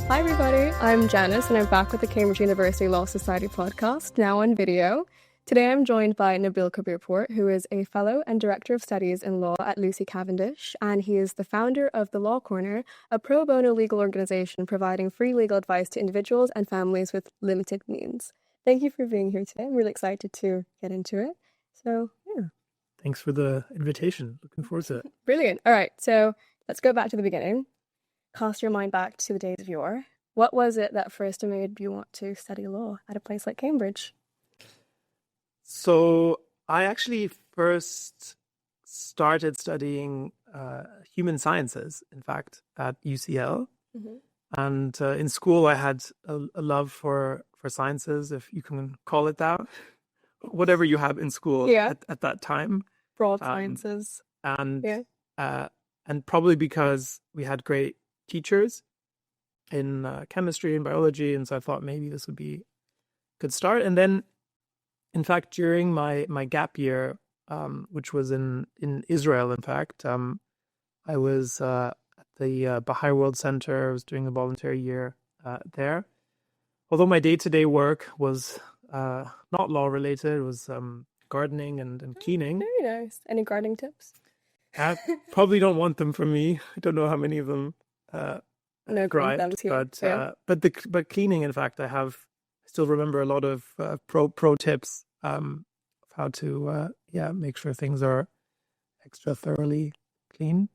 Hi everybody, I'm Janice and I'm back with the Cambridge University Law Society podcast, now on video. Today I'm joined by Nabil Khabirpour, who is a Fellow and Director of Studies in Law at Lucy Cavendish, and he is the founder of The Law Corner, a pro bono legal organisation providing free legal advice to individuals and families with limited means. Thank you for being here today. I'm really excited to get into it. So, yeah. Thanks for the invitation. Looking forward to it. Brilliant. All right, so let's go back to the beginning. Cast your mind back to the days of yore. What was it that first made you want to study law at a place like Cambridge? So I actually first started studying human sciences, in fact, at UCL. Mm-hmm. And in school, I had a love for sciences, if you can call it that. Whatever you have in school at that time. Broad sciences. And probably because we had great teachers in chemistry and biology, and so I thought maybe this would be a good start. And then, in fact, during my gap year, which was in Israel, in fact, I was at the Baha'i World Center. I was doing a voluntary year there. Although my day-to-day work was not law-related, it was gardening and cleaning. Very nice. Any gardening tips? I probably don't want them from me. I don't know how many of them thrived, but cleaning, in fact, I still remember a lot of pro tips of how to make sure things are extra thoroughly clean.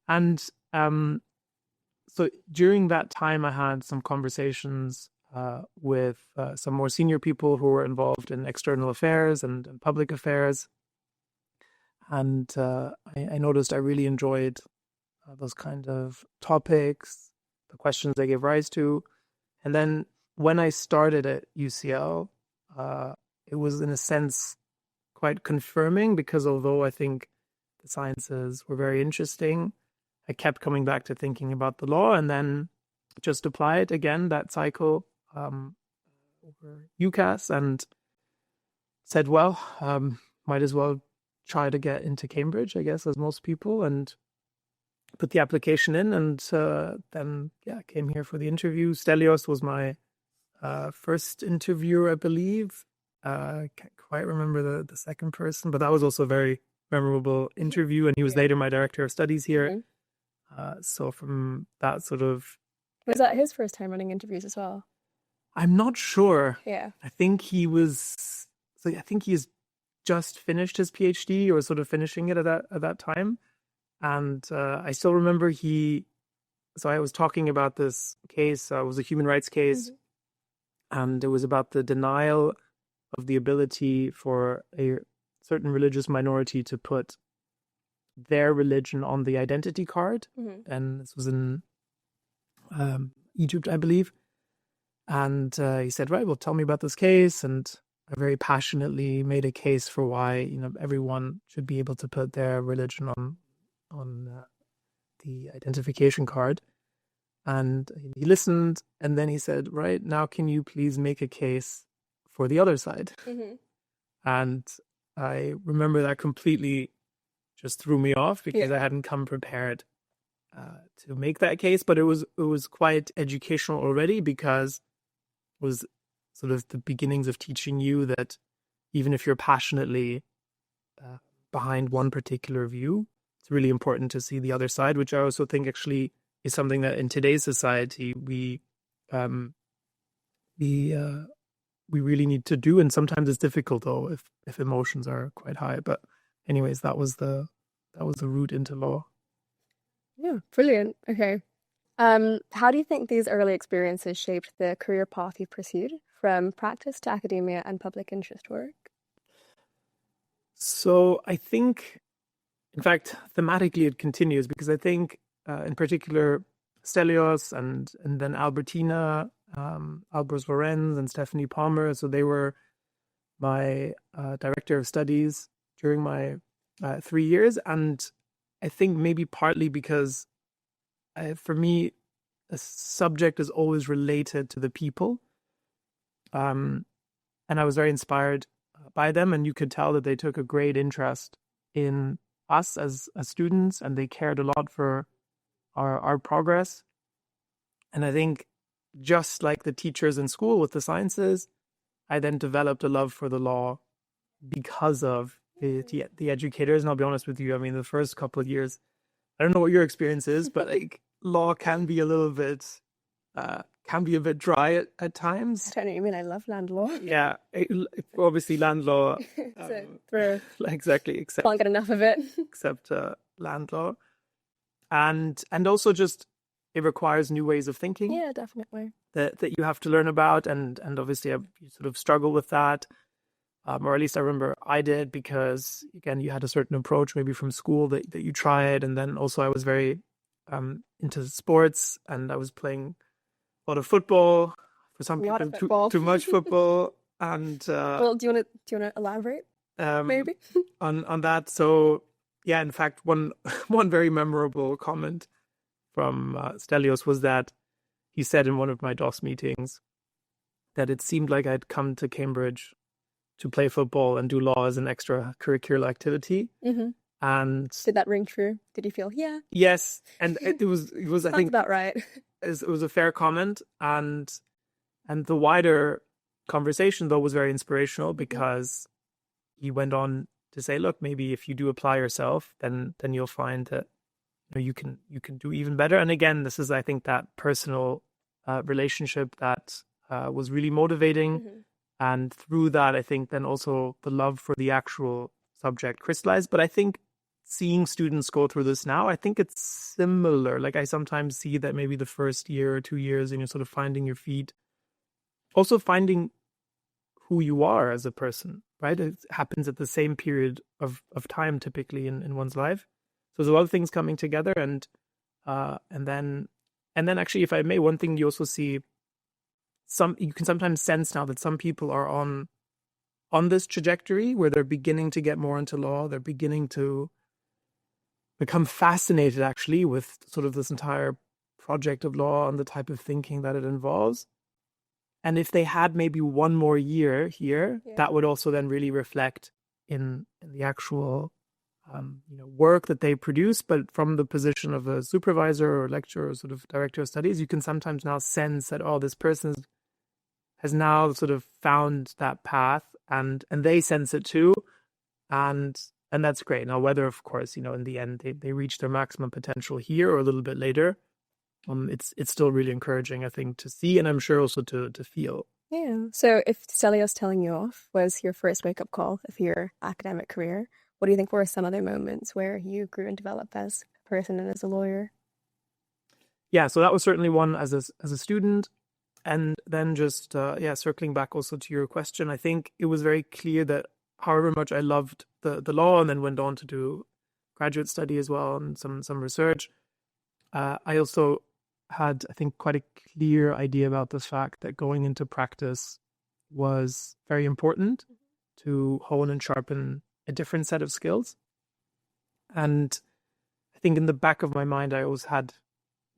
And so during that time, I had some conversations with some more senior people who were involved in external affairs and public affairs. And I noticed I really enjoyed those kind of topics, the questions they gave rise to. And then when I started at UCL, it was in a sense quite confirming, because although I think the sciences were very interesting, I kept coming back to thinking about the law, and then just applied again that cycle over UCAS and said, well, might as well try to get into Cambridge, I guess, as most people, and put the application in, and then came here for the interview. Stelios was my first interviewer, I believe. Can't quite remember the second person, but that was also a very memorable interview, and he was later my director of studies here. Mm-hmm. So from that sort of... Was that his first time running interviews as well? I'm not sure. Yeah. I think he's just finished his PhD, or sort of finishing it at that time. And I still remember so I was talking about this case. It was a human rights case. Mm-hmm. And it was about the denial of the ability for a certain religious minority to put their religion on the identity card. Mm-hmm. And this was in Egypt, I believe. And he said, right, well, tell me about this case. And I very passionately made a case for why, everyone should be able to put their religion on the identification card. And he listened, and then he said, right, now can you please make a case for the other side? Mm-hmm. And I remember that completely just threw me off, because I hadn't come prepared to make that case. But it was quite educational already, because it was sort of the beginnings of teaching you that even if you're passionately behind one particular view, it's really important to see the other side, which I also think actually is something that in today's society we really need to do. And sometimes it's difficult, though, if emotions are quite high. But anyways, that was the route into law. Yeah, brilliant. Okay. How do you think these early experiences shaped the career path you pursued, from practice to academia and public interest work? So I think, in fact, thematically it continues, because I think in particular Stelios and then Albertina, Albers Lorenz and Stephanie Palmer, so they were my director of studies during my 3 years. And I think maybe partly because for me, a subject is always related to the people. And I was very inspired by them, and you could tell that they took a great interest in us as students, and they cared a lot for our progress. And I think just like the teachers in school with the sciences, I then developed a love for the law because of the educators. And I'll be honest with you, I mean, the first couple of years, I don't know what your experience is, but like law can be a little bit, dry at times. I don't know what you mean. I love land law. Yeah, obviously land law. Exactly. Except Can't get enough of it. Except land law, and also just it requires new ways of thinking. Yeah, definitely. That you have to learn about, and obviously you sort of struggle with that, or at least I remember I did, because again you had a certain approach maybe from school that you tried, and then also I was very into sports, and I was playing a lot of football. For some people, too much football, and well, do you want to elaborate maybe on that? So yeah, in fact, one very memorable comment from Stelios was that he said in one of my DOS meetings that it seemed like I'd come to Cambridge to play football and do law as an extracurricular activity. Mm-hmm. And did that ring true? Did you feel, yeah? Yes, and it was I think about right. It was a fair comment, and the wider conversation though was very inspirational, because he went on to say, look, maybe if you do apply yourself, then you'll find that you can do even better. And again, this is, I think, that personal relationship that was really motivating. Mm-hmm. And through that, I think then also the love for the actual subject crystallized. But I think seeing students go through this now, I think it's similar. Like I sometimes see that maybe the first year or 2 years and you're sort of finding your feet, also finding who you are as a person, right? It happens at the same period of time typically in one's life. So there's a lot of things coming together, and then actually, if I may, one thing you also see, you can sometimes sense now that some people are on this trajectory where they're beginning to get more into law. They're beginning to become fascinated actually with sort of this entire project of law and the type of thinking that it involves. And if they had maybe one more year here, that would also then really reflect in the actual work that they produce. But from the position of a supervisor or lecturer or sort of director of studies, you can sometimes now sense that, oh, this person has now sort of found that path, and they sense it too. And that's great. Now, whether, of course, in the end they reach their maximum potential here or a little bit later, it's still really encouraging, I think, to see, and I'm sure also to feel. Yeah. So if Stelios telling you off was your first wake-up call of your academic career, what do you think were some other moments where you grew and developed as a person and as a lawyer? Yeah, so that was certainly one as a student. And then just, circling back also to your question, I think it was very clear that however much I loved the law and then went on to do graduate study as well and some research, I also had, I think, quite a clear idea about this fact that going into practice was very important to hone and sharpen a different set of skills. And I think in the back of my mind, I always had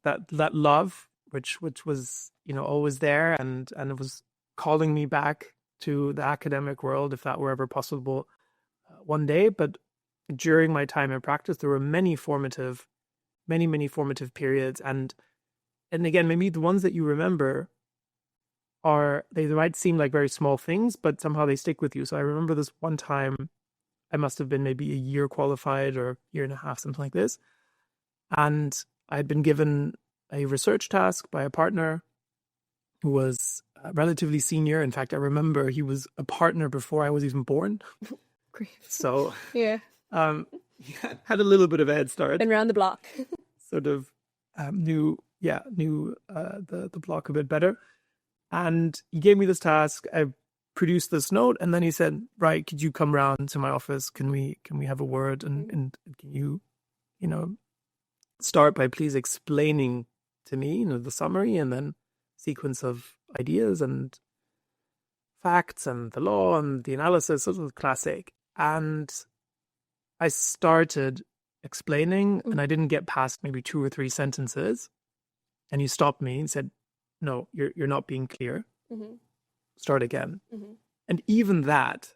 that love, which was, always there, and it was calling me back to the academic world if that were ever possible one day. But during my time in practice, there were many formative periods, and again, maybe the ones that you remember they might seem like very small things, but somehow they stick with you. So I remember this one time, I must have been maybe a year qualified or year and a half, something like this. And I had been given a research task by a partner who was relatively senior. In fact, I remember he was a partner before I was even born. Great. So yeah, he had a little bit of a head start. Been around the block. Sort of knew the block a bit better. And he gave me this task. I produced this note, and then he said, right, could you come round to my office? Can we have a word? And can you, start by please explaining to me, the summary and then sequence of ideas and facts and the law and the analysis, sort of classic. And I started explaining, and I didn't get past maybe 2 or 3 sentences. And he stopped me and said, no, you're not being clear. Mm-hmm. Start again. Mm-hmm. And even that,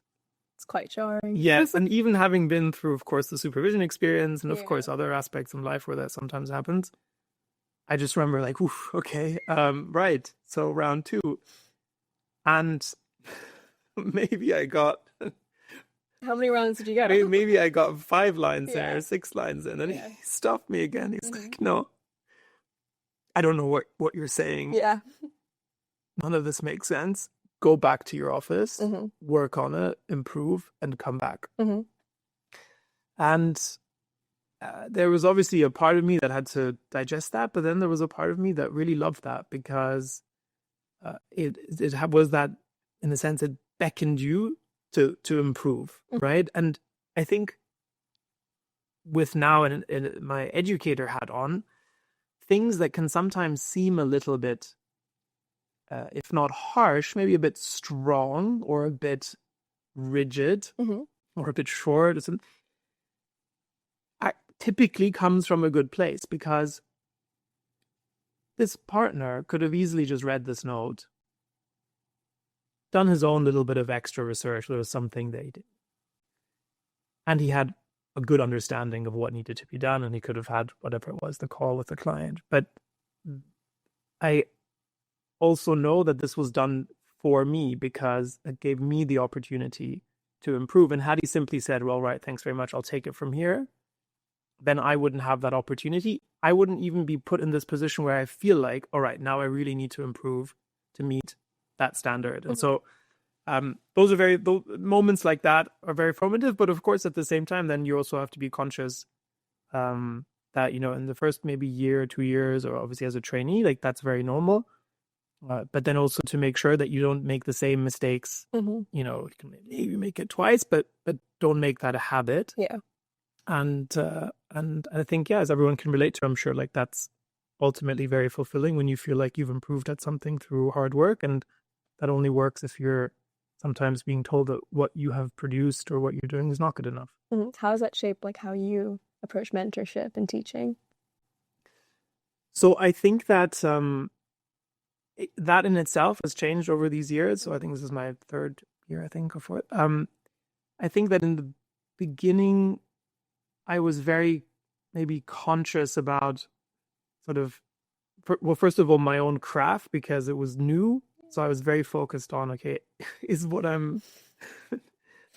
it's quite jarring. Yes, and even having been through, of course, the supervision experience and, of course, other aspects in life where that sometimes happens, I just remember like, oof, okay, right. So round 2. And maybe I got... How many rounds did you get? Maybe I got 5 lines Yeah. there, 6 lines in, and Yeah. he stopped me again. He's like, no, I don't know what you're saying. Yeah. None of this makes sense. Go back to your office, Mm-hmm. work on it, improve, and come back. Mm-hmm. And there was obviously a part of me that had to digest that, but then there was a part of me that really loved that because it was that, in a sense, it beckoned you to improve, right? And I think with now in my educator hat on, things that can sometimes seem a little bit, if not harsh, maybe a bit strong or a bit rigid or a bit short, typically comes from a good place, because this partner could have easily just read this note, done his own little bit of extra research. There was something that he did, and he had a good understanding of what needed to be done, and he could have had whatever it was, the call with the client. But I also know that this was done for me because it gave me the opportunity to improve. And had he simply said, well, right, thanks very much, I'll take it from here, then I wouldn't have that opportunity. I wouldn't even be put in this position where I feel like, all right, now I really need to improve to meet that standard. And so those moments like that are very formative. But of course, at the same time, then you also have to be conscious that, in the first maybe year, 2 years, or obviously as a trainee, like that's very normal. But then also to make sure that you don't make the same mistakes. You can maybe make it twice, but don't make that a habit. Yeah. And I think, as everyone can relate to, I'm sure, like that's ultimately very fulfilling when you feel like you've improved at something through hard work. And that only works if you're sometimes being told that what you have produced or what you're doing is not good enough. How does that shape like how you approach mentorship and teaching? So I think that that in itself has changed over these years. So I think this is my 3rd year, I think, or 4th. I think that in the beginning, I was very maybe conscious about first of all, my own craft, because it was new. So I was very focused on, okay, is what I'm...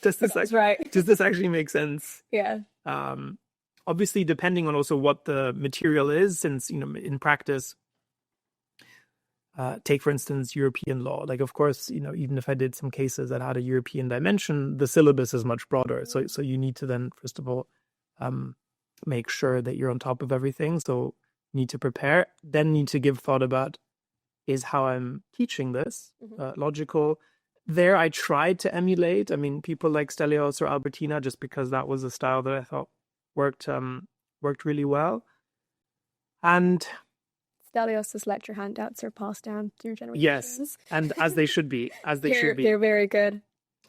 does this actually make sense? Yeah. Obviously, depending on also what the material is, since, in practice, take, for instance, European law. Like, of course, even if I did some cases that had a European dimension, the syllabus is much broader. So you need to then, first of all, make sure that you're on top of everything. So you need to prepare, then need to give thought about, is how I'm teaching this logical? There, I tried to emulate, people like Stelios or Albertina, just because that was a style that I thought worked really well. And Stelios' lecture handouts are passed down through generations. Yes, and as they should be, They're very good.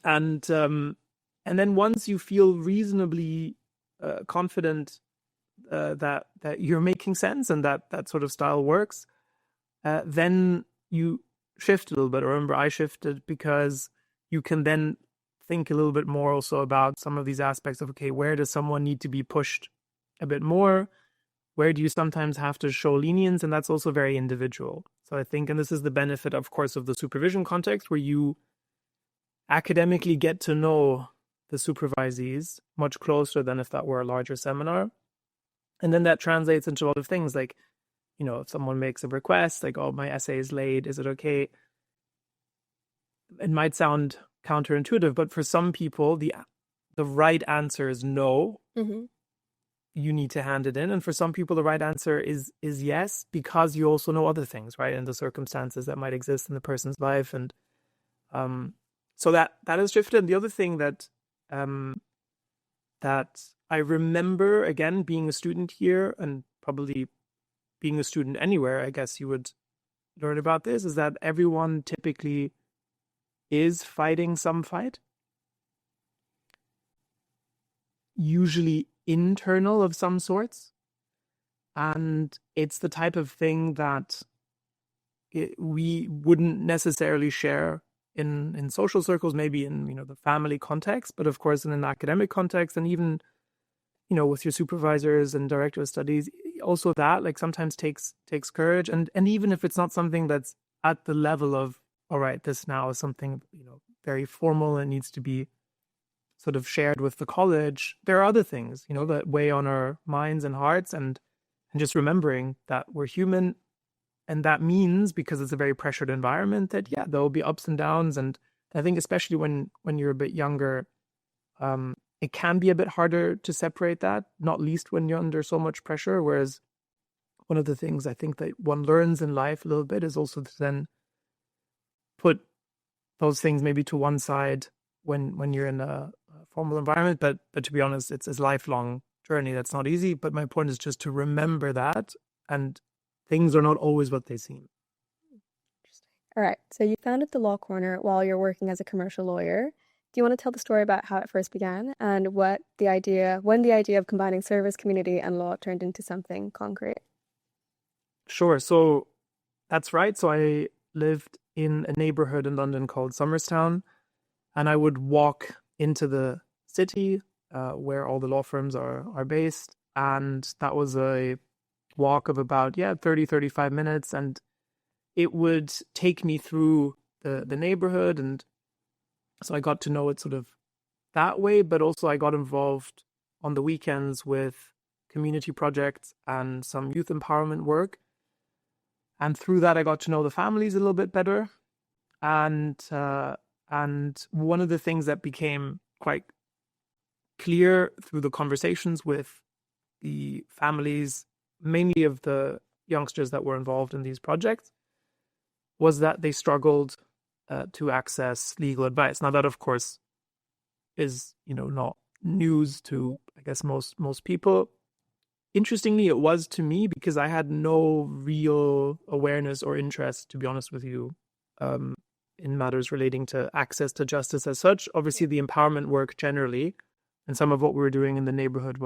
And then once you feel reasonably confident that you're making sense and that sort of style works, then you shift a little bit. Remember, I shifted because you can then think a little bit more also about some of these aspects of, okay, where does someone need to be pushed a bit more? Where do you sometimes have to show lenience? And that's also very individual. So I think, and this is the benefit, of course, of the supervision context, where you academically get to know the supervisees much closer than if that were a larger seminar. And then that translates into a lot of things like, if someone makes a request, like, oh, my essay is late, is it okay? It might sound counterintuitive, but for some people, the right answer is no. You need to hand it in. And for some people, the right answer is yes, because you also know other things, right? And the circumstances that might exist in the person's life. And so that has shifted. And the other thing that I remember, again, being a student here, and probably being a student anywhere, I guess you would learn about this, is that everyone typically is fighting some fight, usually internal of some sorts. And it's the type of thing that we wouldn't necessarily share in social circles, maybe in, the family context, but of course in an academic context, and even, with your supervisors and director of studies, also that like sometimes takes courage. And even if it's not something that's at the level of, all right, this now is something, very formal and needs to be sort of shared with the college, there are other things, that weigh on our minds and hearts, and just remembering that we're human. And that means, because it's a very pressured environment, that, yeah, there will be ups and downs. And I think especially when you're a bit younger, it can be a bit harder to separate that, not least when you're under so much pressure. Whereas one of the things I think that one learns in life a little bit is also to then put those things maybe to one side when you're in a formal environment. But to be honest, it's a lifelong journey. That's not easy. But my point is just to remember that, and things are not always what they seem. All right. So you founded the Law Corner while you're working as a commercial lawyer. Do you want to tell the story about how it first began and when the idea of combining service, community, and law turned into something concrete? Sure. So that's right. So I lived in a neighborhood in London called Somerstown, and I would walk into the city where all the law firms are based. And that was a walk of about 30-35 minutes, and it would take me through the neighborhood. And so I got to know it sort of that way, but also I got involved on the weekends with community projects and some youth empowerment work. And through that, I got to know the families a little bit better. And one of the things that became quite clear through the conversations with the families, mainly of the youngsters that were involved in these projects, was that they struggled to access legal advice. Now that, of course, is not news to, I guess, most people. Interestingly, it was to me, because I had no real awareness or interest, to be honest with you, in matters relating to access to justice as such. Obviously, the empowerment work generally, and some of what we were doing in the neighborhood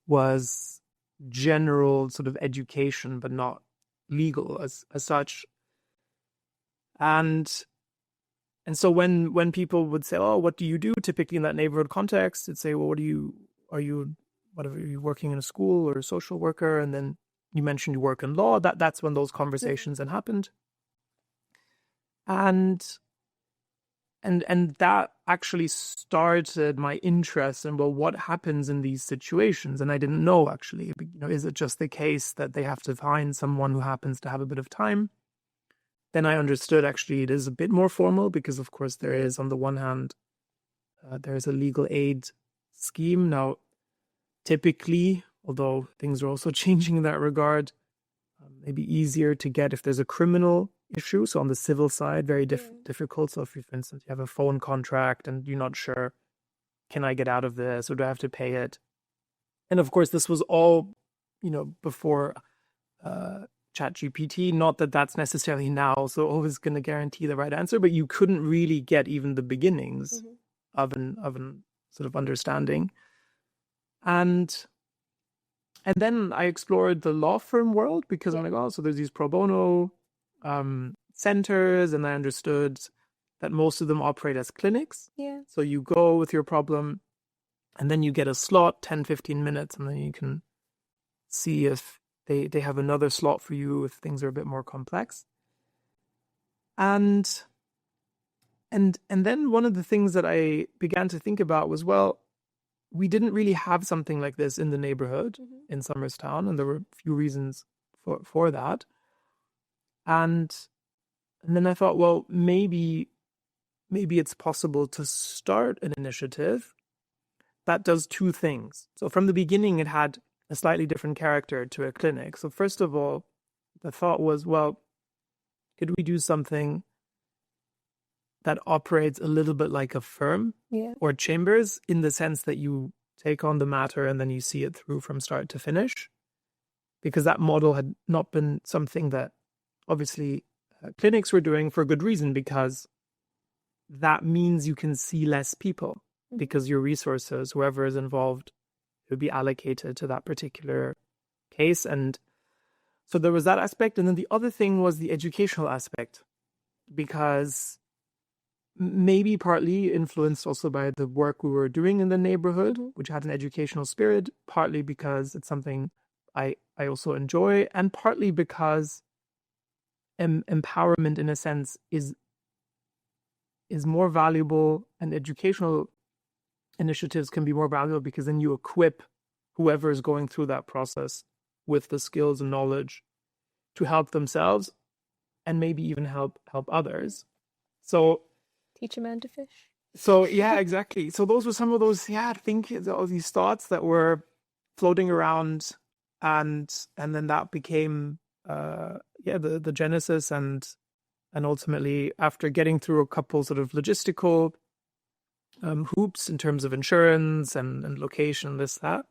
was general sort of education, but not legal as such. And so when people would say, "Oh, what do you do?" typically in that neighborhood context, it'd say, "Well, are you working in a school or a social worker?" And then you mentioned you work in law. That's when those conversations then happened. And that actually started my interest in, well, what happens in these situations? And I didn't know, actually, is it just the case that they have to find someone who happens to have a bit of time? Then I understood, actually, it is a bit more formal, because, of course, there is, on the one hand, there is a legal aid scheme. Now, typically, although things are also changing in that regard, maybe easier to get if there's a criminal issue. So on the civil side, very difficult. So if, for instance, you have a phone contract and you're not sure, can I get out of this, or do I have to pay it? And of course, this was all, before ChatGPT. Not that that's necessarily now so always going to guarantee the right answer, but you couldn't really get even the beginnings of an sort of understanding. And then I explored the law firm world, because I'm like, oh, so there's these pro bono centers, and I understood that most of them operate as clinics. Yeah. So you go with your problem, and then you get a slot, 10-15 minutes, and then you can see if they have another slot for you if things are a bit more complex. And then one of the things that I began to think about was, well, we didn't really have something like this in the neighborhood in Somerstown, and there were a few reasons for that. And then I thought, well, maybe it's possible to start an initiative that does two things. So from the beginning, it had a slightly different character to a clinic. So first of all, the thought was, well, could we do something that operates a little bit like a firm or chambers, in the sense that you take on the matter and then you see it through from start to finish? Because that model had not been something that obviously clinics were doing, for good reason, because that means you can see less people, because your resources, whoever is involved, would be allocated to that particular case. And so there was that aspect. And then the other thing was the educational aspect, because maybe partly influenced also by the work we were doing in the neighborhood, which had an educational spirit, partly because it's something I also enjoy, and partly because empowerment in a sense is more valuable, and educational initiatives can be more valuable because then you equip whoever is going through that process with the skills and knowledge to help themselves and maybe even help others. So teach a man to fish. So yeah, exactly. So those were some of those, I think all these thoughts that were floating around, and then that became the genesis, and ultimately after getting through a couple sort of logistical hoops in terms of insurance and location, this that,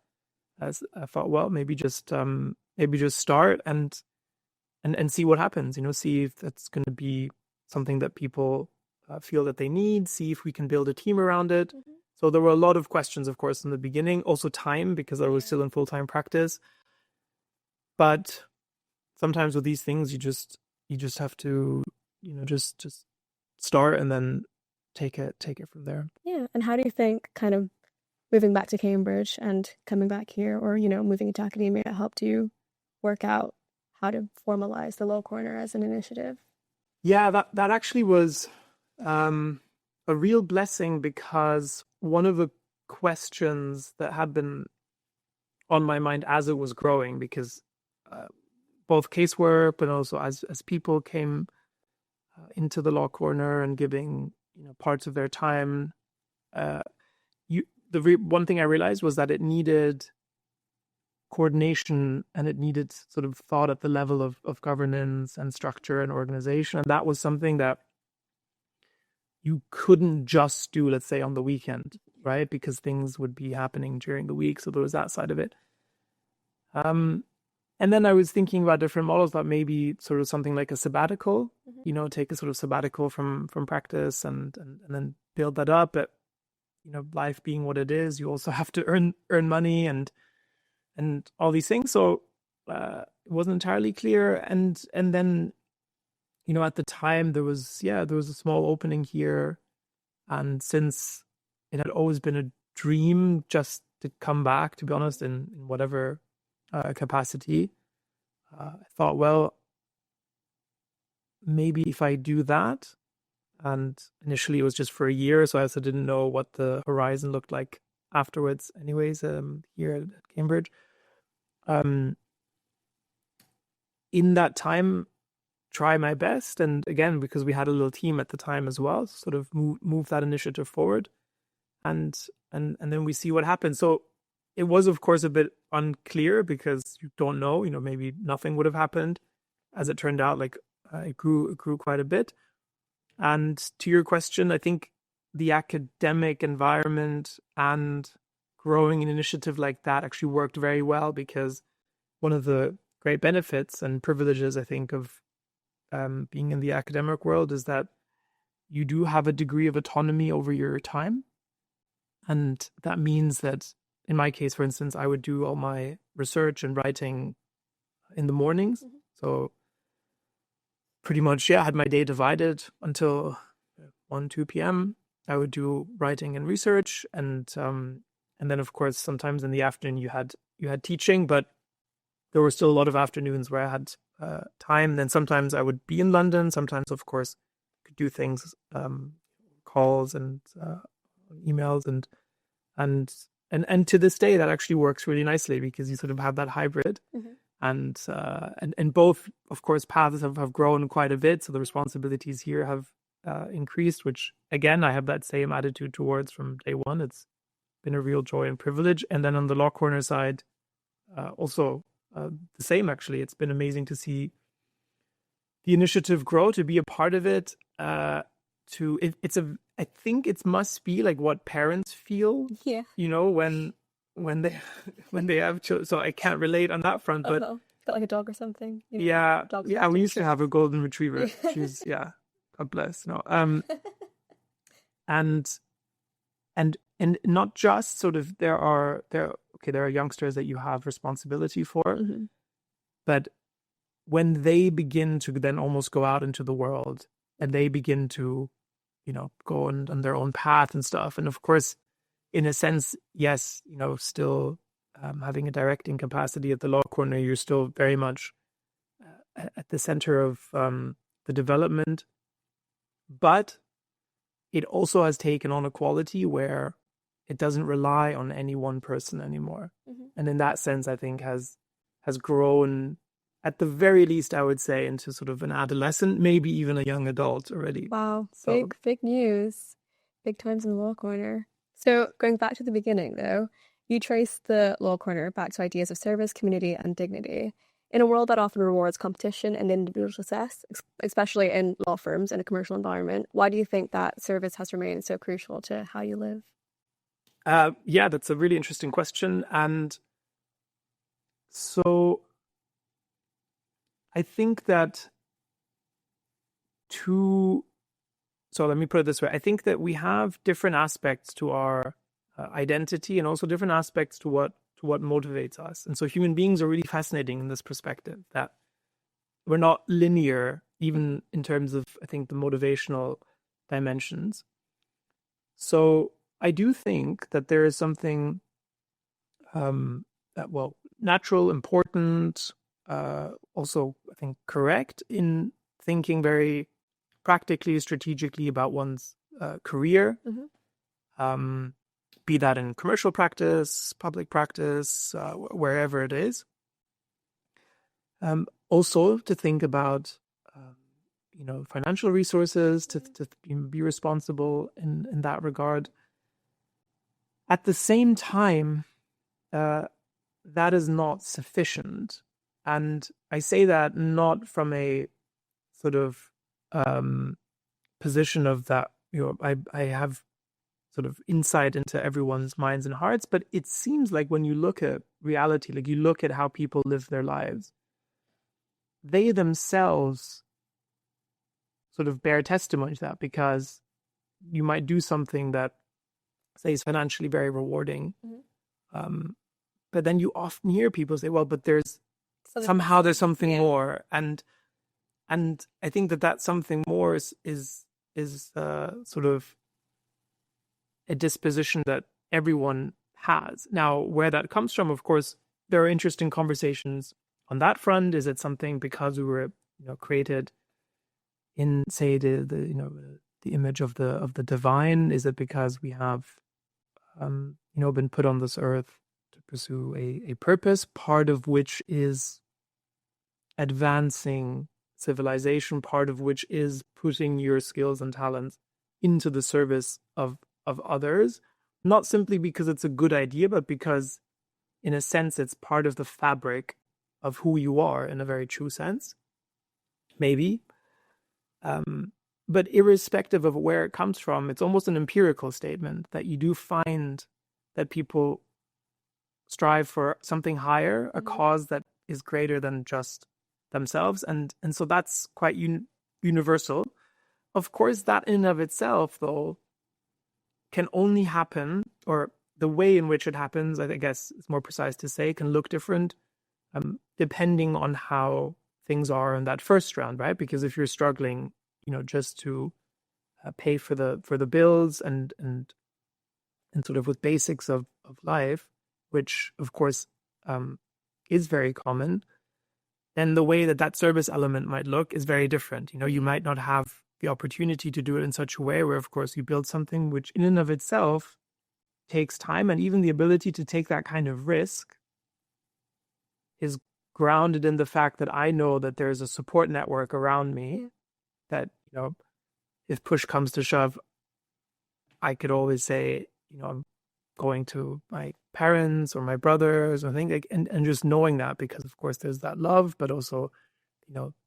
as I thought, well, maybe just start and see what happens. See if that's going to be something that people feel that they need. See if we can build a team around it. So there were a lot of questions, of course, in the beginning. Also time, because I was still in full-time practice. But sometimes with these things, you just have to, just start and then take it from there. Yeah. And how do you think kind of moving back to Cambridge and coming back here, or, moving into academia, helped you work out how to formalize the Law Corner as an initiative? Yeah, that actually was a real blessing, because one of the questions that had been on my mind as it was growing, because both casework, but also as people came into the Law Corner and giving parts of their time, one thing I realized was that it needed coordination, and it needed sort of thought at the level of governance and structure and organization, and that was something that you couldn't just do, let's say, on the weekend, right? Because things would be happening during the week. So there was that side of it. And then I was thinking about different models, that maybe sort of something like a sabbatical, take a sort of sabbatical from practice and then build that up. But, life being what it is, you also have to earn money and all these things. So it wasn't entirely clear. And then, at the time there was a small opening here. And since it had always been a dream just to come back, to be honest, in whatever capacity, I thought, well, maybe if I do that, and initially it was just for a year, so I also didn't know what the horizon looked like afterwards anyways, here at Cambridge. In that time, try my best, and again, because we had a little team at the time as well, sort of move that initiative forward, and then we see what happens. So it was, of course, a bit unclear, because you don't know, maybe nothing would have happened. As it turned out, like it grew quite a bit. And to your question, I think the academic environment and growing an initiative like that actually worked very well, because one of the great benefits and privileges, I think, of being in the academic world is that you do have a degree of autonomy over your time. And that means that, in my case, for instance, I would do all my research and writing in the mornings. So pretty much, I had my day divided until 1-2 p.m. I would do writing and research, and then, of course, sometimes in the afternoon you had teaching, but there were still a lot of afternoons where I had time. Then sometimes I would be in London. Sometimes, of course, could do things, calls and emails, and to this day that actually works really nicely, because you sort of have that hybrid. And both, of course, paths have grown quite a bit. So the responsibilities here have increased, which, again, I have that same attitude towards from day one. It's been a real joy and privilege. And then on the Law Corner side, also the same, actually. It's been amazing to see the initiative grow, to be a part of it. I think it must be like what parents feel, when they have children. So I can't relate on that front, but got like a dog or something. We used to have a golden retriever. She's God bless. No, and not just sort of there are youngsters that you have responsibility for, but when they begin to then almost go out into the world and they begin to go on their own path and stuff. And of course, in a sense, yes, still having a directing capacity at the law corner, you're still very much at the center of the development. But it also has taken on a quality where it doesn't rely on any one person anymore. Mm-hmm. And in that sense, I think has grown, at the very least, I would say, into sort of an adolescent, maybe even a young adult already. Wow, big news. Big times in the law corner. So going back to the beginning, though, you trace the law corner back to ideas of service, community, and dignity. In a world that often rewards competition and individual success, especially in law firms and a commercial environment, why do you think that service has remained so crucial to how you live? Yeah, that's a really interesting question. And so I think that so let me put it this way. I think that we have different aspects to our identity and also different aspects to what motivates us. And so human beings are really fascinating in this perspective, that we're not linear, even in terms of, I think, the motivational dimensions. So I do think that there is something natural, important, also, I think, correct in thinking very practically, strategically about one's career. Mm-hmm. Be that in commercial practice, public practice, wherever it is. Also to think about, financial resources, to be responsible in that regard. At the same time, that is not sufficient. And I say that not from a sort of position of that, I have sort of insight into everyone's minds and hearts, but it seems like when you look at reality, like you look at how people live their lives, they themselves sort of bear testimony to that, because you might do something that, say, is financially very rewarding, mm-hmm. But then you often hear people say, well, but there's something more. And I think that something more is sort of a disposition that everyone has. Now, where that comes from, of course, there are interesting conversations on that front. Is it something because we were, created in, say, the image of the divine? Is it because we have, been put on this earth to pursue a purpose, part of which is advancing civilization, part of which is putting your skills and talents into the service of others, not simply because it's a good idea, but because, in a sense, it's part of the fabric of who you are in a very true sense, maybe. But irrespective of where it comes from, it's almost an empirical statement that you do find that people strive for something higher, a cause that is greater than just themselves. And so that's quite universal. Of course, that in and of itself, though, can only happen, or the way in which it happens, I guess it's more precise to say, can look different depending on how things are in that first round, right? Because if you're struggling, just to pay for the bills and sort of with basics of life, which of course is very common, then the way that service element might look is very different. You might not have the opportunity to do it in such a way where, of course, you build something which in and of itself takes time, and even the ability to take that kind of risk is grounded in the fact that I know that there's a support network around me that, if push comes to shove, I could always say, I'm going to my parents or my brothers or things like, and just knowing that, because of course there's that love, but also,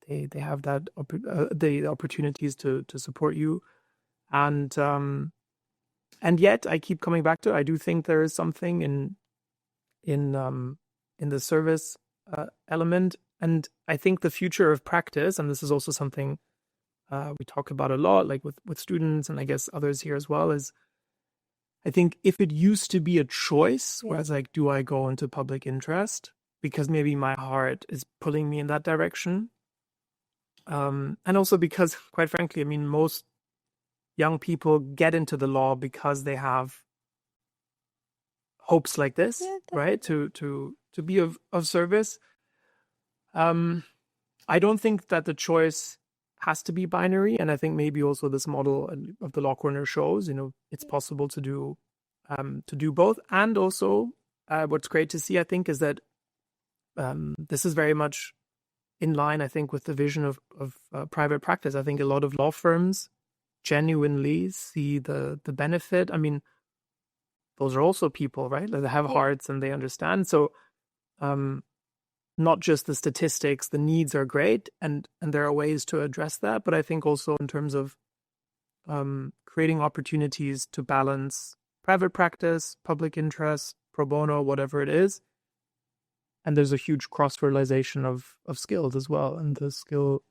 they have that the opportunities to support you, and yet I keep coming back to it. I do think there is something in the service element, and I think the future of practice, and this is also something we talk about a lot, like with students, and I guess others here as well, is I think if it used to be a choice, where it's like, do I go into public interest because maybe my heart is pulling me in that direction, and also because, quite frankly, I mean, most young people get into the law because they have hopes like this, right? To be of service. I don't think that the choice has to be binary, and I think maybe also this model of the Law Corner shows, it's possible to do both. And also, what's great to see, I think, is that this is very much in line, I think, with the vision of private practice. I think a lot of law firms genuinely see the benefit. I mean, those are also people, right? Like, they have hearts and they understand. So, not just the statistics, the needs are great, and there are ways to address that. But I think also in terms of creating opportunities to balance private practice, public interest, pro bono, whatever it is. And there's a huge cross-fertilization of skills as well. And the skill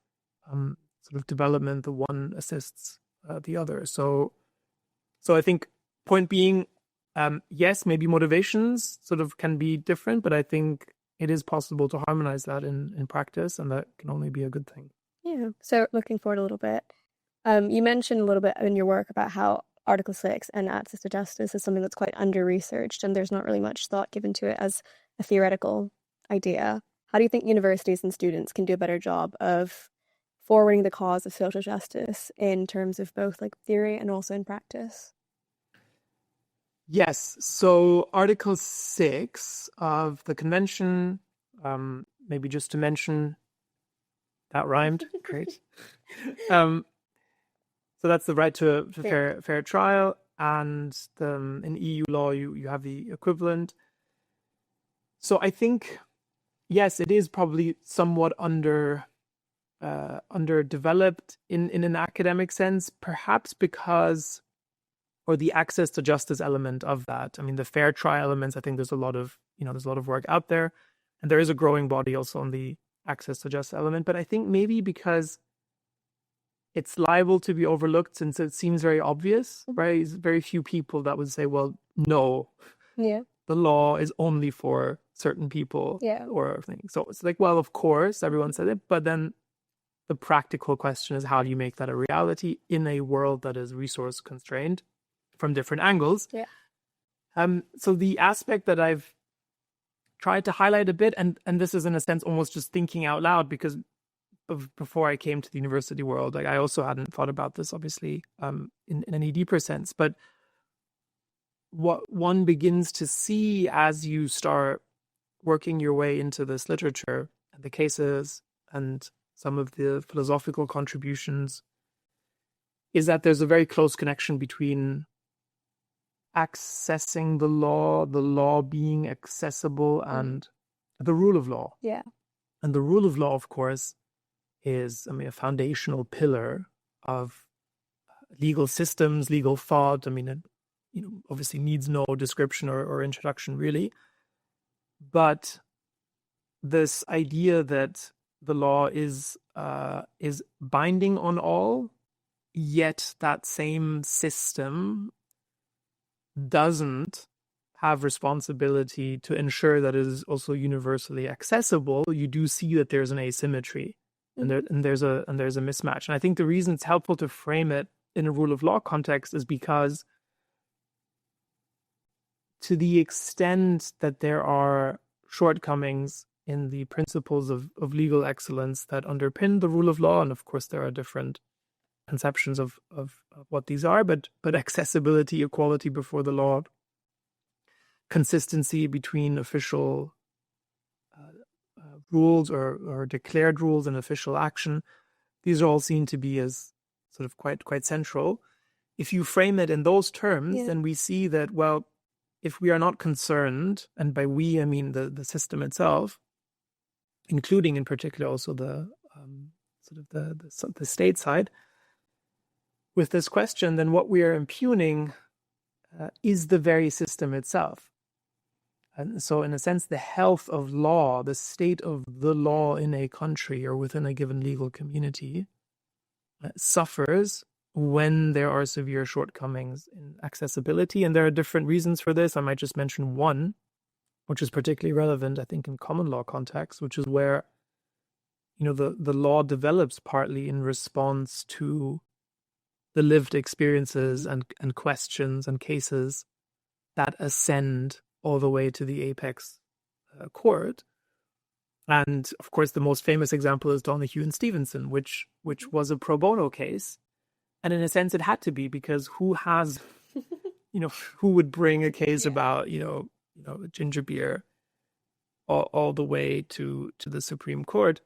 sort of development, the one assists the other. So I think point being, yes, maybe motivations sort of can be different, but I think it is possible to harmonize that in practice, and that can only be a good thing. Yeah. So looking forward a little bit, you mentioned a little bit in your work about how Article 6 and access to justice is something that's quite under-researched, and there's not really much thought given to it as a theoretical idea. How do you think universities and students can do a better job of forwarding the cause of social justice in terms of both like theory and also in practice? Yes. So Article 6 of the Convention, maybe just to mention, that rhymed. Great. So that's the right to fair trial, and in EU law you have the equivalent. So I think, yes, it is probably somewhat underdeveloped in an academic sense, perhaps because, or the access to justice element of that. I mean, the fair trial elements, I think there's a lot of work out there, and there is a growing body also on the access to justice element. But I think maybe because it's liable to be overlooked since it seems very obvious, right? There's very few people that would say, well, no, the law is only for certain people or things. So it's like, well, of course, everyone said it, but then the practical question is, how do you make that a reality in a world that is resource constrained from different angles? So the aspect that I've tried to highlight a bit, and this is in a sense almost just thinking out loud, because before I came to the university world, like, I also hadn't thought about this, obviously, in any deeper sense. But what one begins to see as you start working your way into this literature and the cases and some of the philosophical contributions is that there's a very close connection between accessing the law being accessible, and the rule of law. And the rule of law, of course, is, a foundational pillar of legal systems, legal thought. It obviously needs no description or introduction, really. But this idea that the law is binding on all, yet that same system doesn't have responsibility to ensure that it is also universally accessible, you do see that there's an asymmetry, and there's a mismatch. And I think the reason it's helpful to frame it in a rule of law context is because, to the extent that there are shortcomings in the principles of legal excellence that underpin the rule of law, and of course there are different conceptions of what these are, but accessibility, equality before the law, consistency between official rules or declared rules and official action, these are all seen to be as sort of quite central. If you frame it in those terms, then we see that, well, if we are not concerned, and by we I mean the system itself, including in particular also the state side, with this question, then what we are impugning is the very system itself. And so, in a sense, the health of law, the state of the law in a country or within a given legal community, suffers when there are severe shortcomings in accessibility. And there are different reasons for this. I might just mention one, which is particularly relevant, I think, in common law context, which is where, the law develops partly in response to the lived experiences and questions and cases that ascend all the way to the apex court. And of course, the most famous example is Donahue and Stevenson, which was a pro bono case. And in a sense, it had to be, because who has, who would bring a case about, ginger beer all the way to the Supreme Court?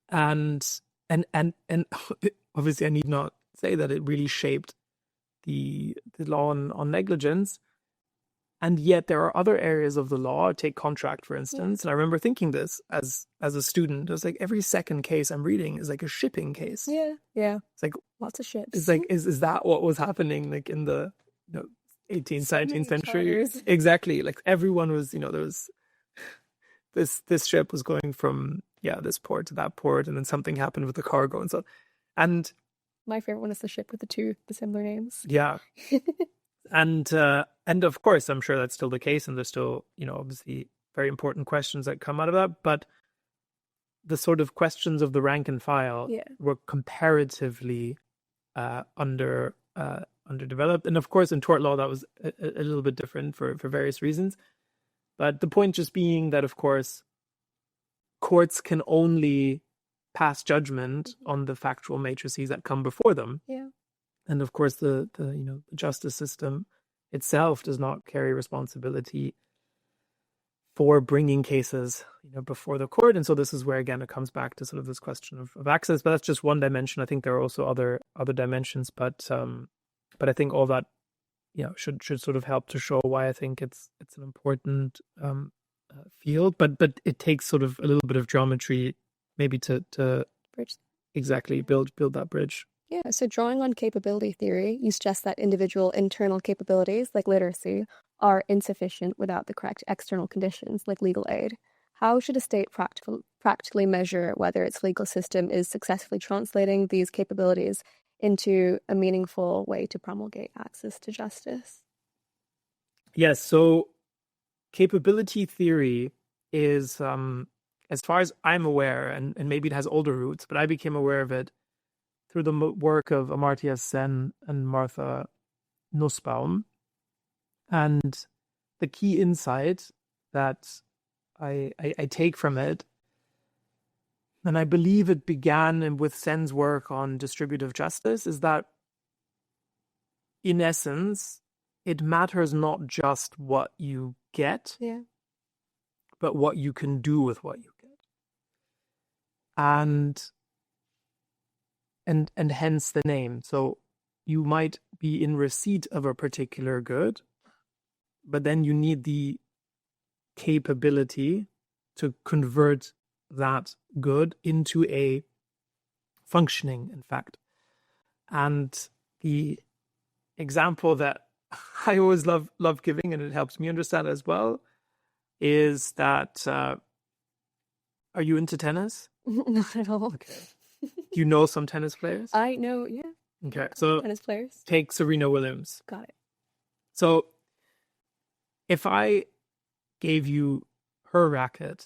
And obviously, I need not say that it really shaped the law on negligence. And yet there are other areas of the law, take contract, for instance. And I remember thinking this as a student. It was like every second case I'm reading is like a shipping case. Yeah. It's like lots of ships. It's like, is that what was happening like in the 18th, 19th century? Charters. Exactly. Like everyone was, there was this ship was going from this port to that port, and then something happened with the cargo and so. And my favorite one is the ship with the similar names. Yeah. And of course, I'm sure that's still the case, and there's still, obviously very important questions that come out of that. But the sort of questions of the rank and file were comparatively underdeveloped. And of course, in tort law, that was a little bit different for various reasons. But the point just being that, of course, courts can only pass judgment on the factual matrices that come before them. Yeah. And of course, the justice system itself does not carry responsibility for bringing cases, before the court. And so this is where, again, it comes back to sort of this question of access. But that's just one dimension. I think there are also other dimensions. But I think all that, should sort of help to show why I think it's an important field. But it takes sort of a little bit of geometry, maybe to bridge. Exactly, build that bridge. Yeah, so drawing on capability theory, you suggest that individual internal capabilities, like literacy, are insufficient without the correct external conditions, like legal aid. How should a state practically measure whether its legal system is successfully translating these capabilities into a meaningful way to promulgate access to justice? Yes, so capability theory is, as far as I'm aware, and maybe it has older roots, but I became aware of it through the work of Amartya Sen and Martha Nussbaum. And the key insight that I take from it, and I believe it began with Sen's work on distributive justice, is that in essence, it matters not just what you get, but what you can do with what you get. And hence the name. So you might be in receipt of a particular good, but then you need the capability to convert that good into a functioning, in fact. And the example that I always love giving, and it helps me understand as well, is that are you into tennis? Not at all. Okay. Do you know some tennis players? I know, yeah. Okay, so tennis players. Take Serena Williams. Got it. So if I gave you her racket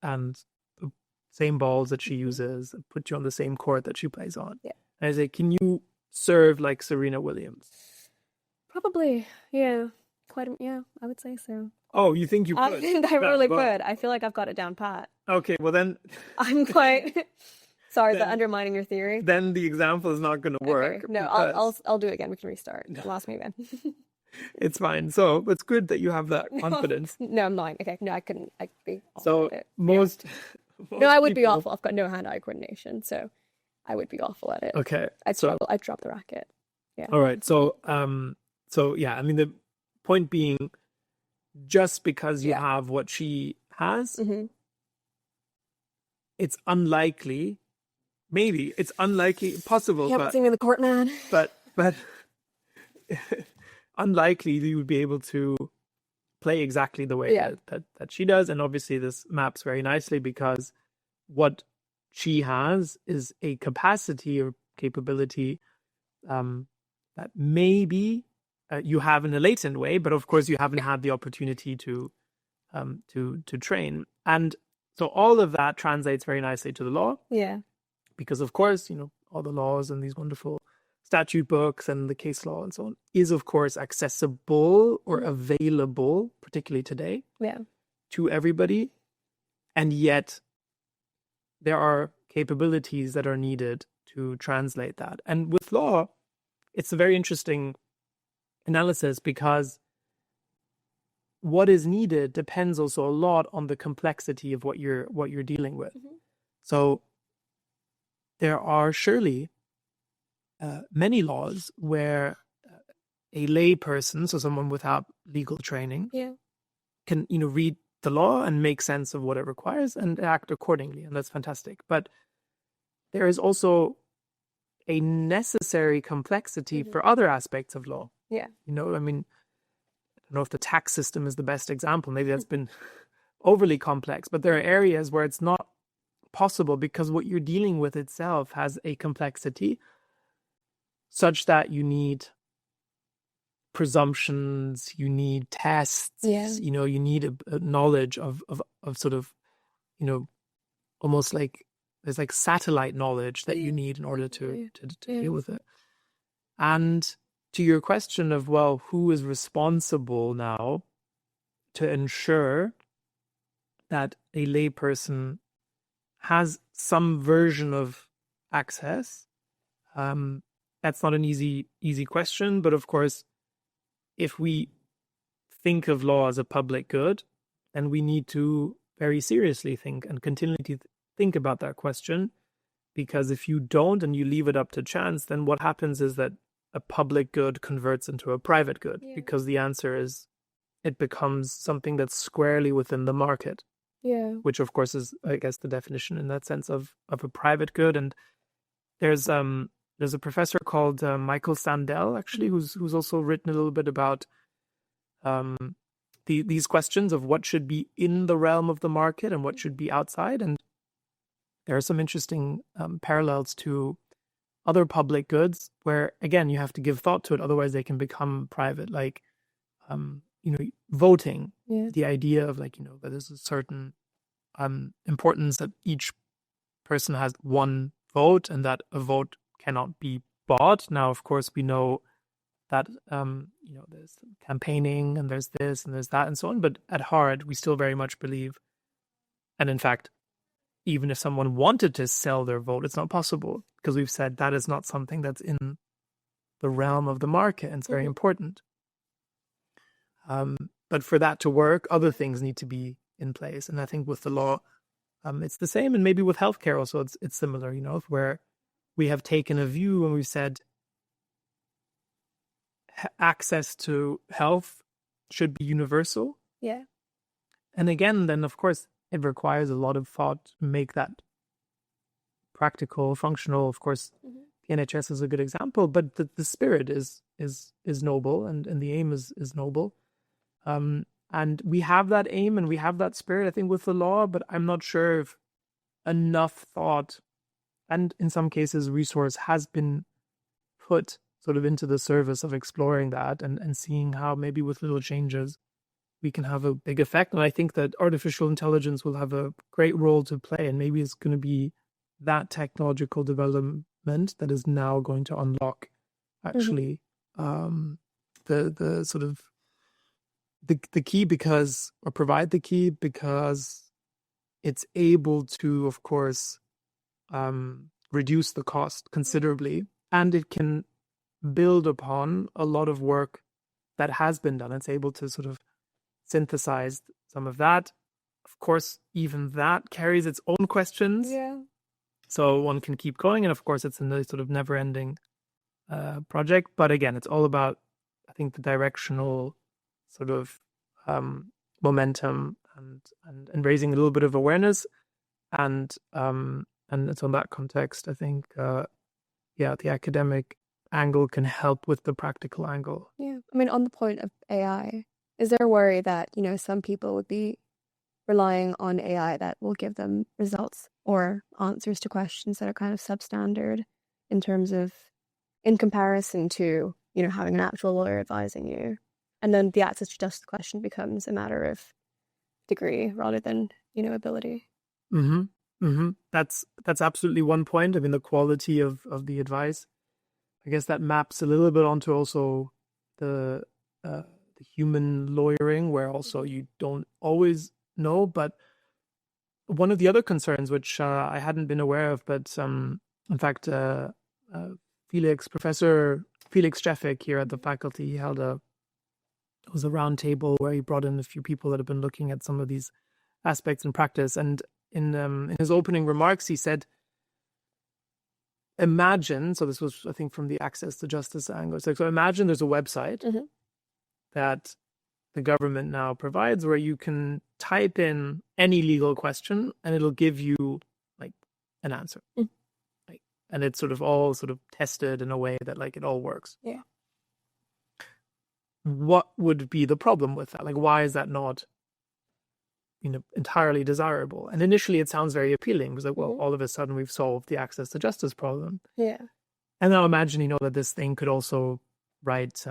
and the same balls that she uses, and put you on the same court that she plays on, and I say, can you serve like Serena Williams? Probably, yeah. I would say so. Oh, you think you could? I think I really could. I feel like I've got it down pat. Okay, well then... I'm quite... Sorry for undermining your theory. Then the example is not going to work. Okay. No, I'll do it again. We can restart. No. Lost me again. It's fine. So it's good that you have that confidence. No, I'm lying. Okay, no, I couldn't. I'd be so most no, I would be awful. I've got no hand-eye coordination, so I would be awful at it. Okay, I'd struggle. I'd drop the racket. Yeah. All right. So yeah. I mean, the point being, just because you have what she has, it's unlikely. Maybe it's unlikely, possible. Yeah, but see me in the court, man. But unlikely that you would be able to play exactly the way that she does. And obviously, this maps very nicely, because what she has is a capacity or capability that maybe you have in a latent way, but of course you haven't had the opportunity to train. And so all of that translates very nicely to the law. Yeah. Because of course, all the laws and these wonderful statute books and the case law and so on is, of course, accessible or available, particularly today, to everybody. And yet there are capabilities that are needed to translate that. And with law, it's a very interesting analysis because what is needed depends also a lot on the complexity of what you're dealing with. So there are surely many laws where a lay person, so someone without legal training, can read the law and make sense of what it requires and act accordingly, and that's fantastic. But there is also a necessary complexity for other aspects of law. I mean, I don't know if the tax system is the best example. Maybe that's been overly complex, but there are areas where it's not possible because what you're dealing with itself has a complexity such that you need presumptions, you need tests, you need a knowledge of sort of, almost like there's like satellite knowledge that you need in order to deal with it. And to your question of, well, who is responsible now to ensure that a layperson has some version of access? That's not an easy question, but of course, if we think of law as a public good, then we need to very seriously think and continually think about that question, because if you don't and you leave it up to chance, then what happens is that a public good converts into a private good, because the answer is it becomes something that's squarely within the market, which of course is, I guess, the definition in that sense of a private good. And there's a professor called Michael Sandel, actually, who's also written a little bit about these questions of what should be in the realm of the market and what should be outside. And there are some interesting parallels to other public goods where, again, you have to give thought to it, otherwise they can become private, like voting. The idea of that there's a certain importance that each person has one vote and that a vote cannot be bought. Now, of course, we know that there's campaigning and there's this and there's that and so on, but at heart we still very much believe, and in fact, even if someone wanted to sell their vote, it's not possible, because we've said that is not something that's in the realm of the market, and it's very important. But for that to work, other things need to be in place, and I think with the law, it's the same, and maybe with healthcare also, it's similar. Where we have taken a view and we've said access to health should be universal. And again, then of course it requires a lot of thought to make that practical, functional. Of course, the NHS is a good example, but the spirit is noble, and the aim is noble. And we have that aim and we have that spirit, I think, with the law, but I'm not sure if enough thought and in some cases resource has been put sort of into the service of exploring that and seeing how maybe with little changes we can have a big effect. And I think that artificial intelligence will have a great role to play, and maybe it's going to be that technological development that is now going to unlock actually the sort of the key, because, or provide the key, because it's able to, of course, reduce the cost considerably, and it can build upon a lot of work that has been done. It's able to sort of synthesize some of that. Of course, even that carries its own questions. So one can keep going, and of course it's a sort of never-ending project. But again, it's all about, I think, the directional sort of momentum and raising a little bit of awareness, and it's on that context, I think, the academic angle can help with the practical angle. I mean, on the point of AI, is there a worry that some people would be relying on AI that will give them results or answers to questions that are kind of substandard in comparison to having an actual lawyer advising you? And then the access to just the question becomes a matter of degree rather than, ability. That's absolutely one point. I mean, the quality of the advice. I guess that maps a little bit onto also the human lawyering, where also you don't always know. But one of the other concerns, which I hadn't been aware of, but in fact, Professor Felix Jeffek here at the faculty, he held it was a round table where he brought in a few people that have been looking at some of these aspects in practice. And in his opening remarks, he said, imagine, so this was, I think, from the access to justice angle. So imagine there's a website that the government now provides where you can type in any legal question and it'll give you like an answer. Like, and it's sort of all sort of tested in a way that like it all works. Yeah. What would be the problem with that? Like, why is that not, entirely desirable? And initially it sounds very appealing because like, well, all of a sudden we've solved the access to justice problem. Yeah. And now imagine, that this thing could also write,